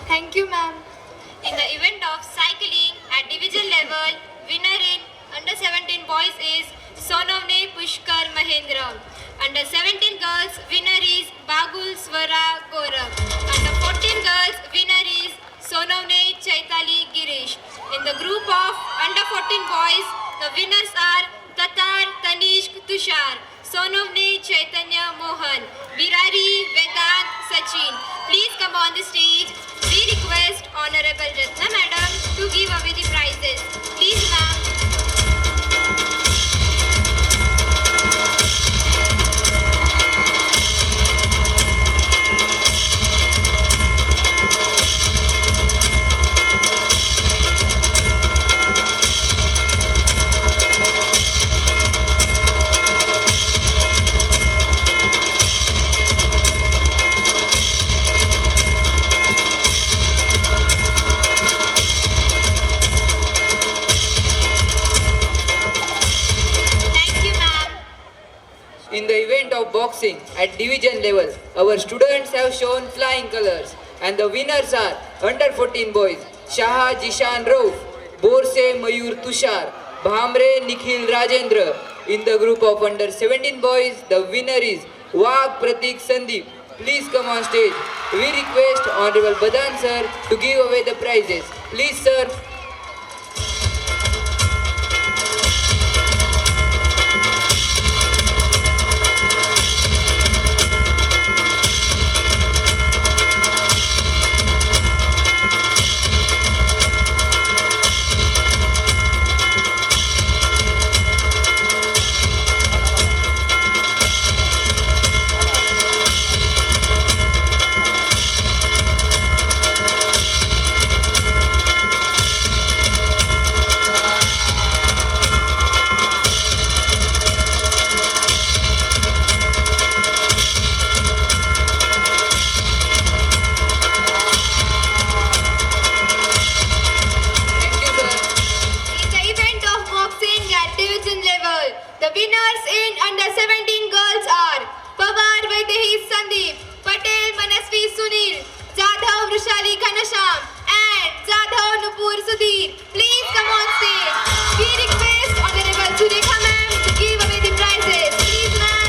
Thank you ma'am. In the event of cycling at division level, winner in Under 17 boys is Sonavne Pushkar Mahendra. Under 17 girls, winner is Bagul Swara Gaurav. Under 14 girls, winner is Sonavne Chaitali Girish. In the group of Under 14 boys, the winners are Tatar Tanishq Tushar, Sonavne Chaitanya Mohan, Virari Vedant Sachin. Please come on the stage. We request Honorable Ratna Madam to give away the prizes. Please ma'am. Thank you ma'am. In the event of boxing at division level, our students have shown flying colors, and the winners are under 14 boys Shah Jishan Rauf, Borse Mayur Tushar, Bhamre Nikhil Rajendra. In the group of under 17 boys, the winner is Wagh Pratik Sandeep. Please come on stage. We request Honorable Badan sir to give away the prizes. Please sir. Thank you sir. In the event of boxing at division level, the winners in Under 17 girls are Pawar Vaidehi Sandeep, Patel Manasvi Sunil, Jadhav Vrushali Ghanasham, and Jadhav Nupur Sudhir. Please come on stage. We request Honorable Surekha ma'am to give away the prizes. Please ma'am.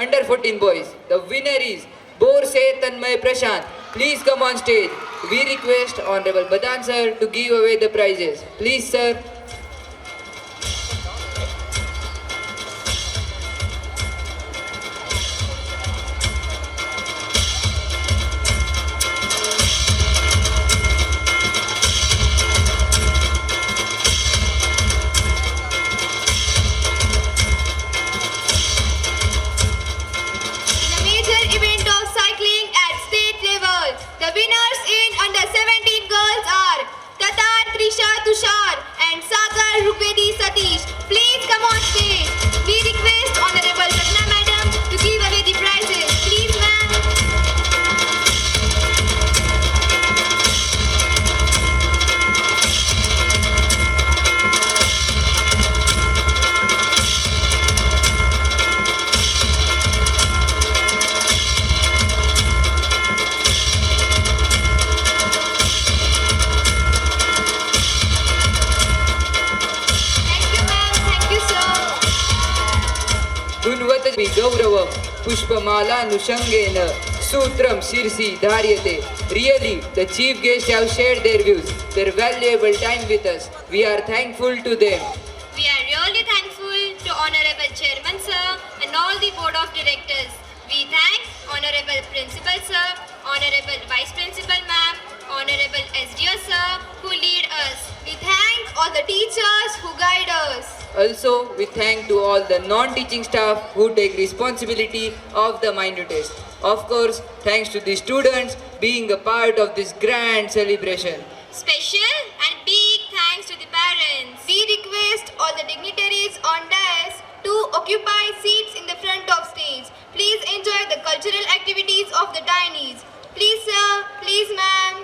under 14 boys. The winner is Borse Tanmay Prashant. Please come on stage. We request Honorable Badan sir to give away the prizes. Please sir. The major event of cycling at state level. The winners in under 17 girls are Tatar Trisha Tushar and Sagar Rugvedi Satish. Please come on stage. We request Honorable Ratna Madam to give away the prizes. Please ma'am. Thank you ma'am. Thank you sir. गुणवती गौरवम पुष्पमाला नुषंगेन सूत्रम शिरसी धार्यते. Really, the chief guests have shared their views, their valuable time with us. We are thankful to them. We are really thankful to Honorable Chairman Sir and all the Board of Directors. We thank Honorable Principal Sir, Honorable Vice Principal Ma'am, Honorable SDO Sir who lead us. We thank all the teachers who guide us. Also, we thank to all the non-teaching staff who take responsibility of the minutest. Of course, thanks to the students being a part of this grand celebration. Special and big thanks to the parents. We request all the dignitaries on dais to occupy seats in the front of stage. Please enjoy the cultural activities of the Dineys. Please sir, please ma'am.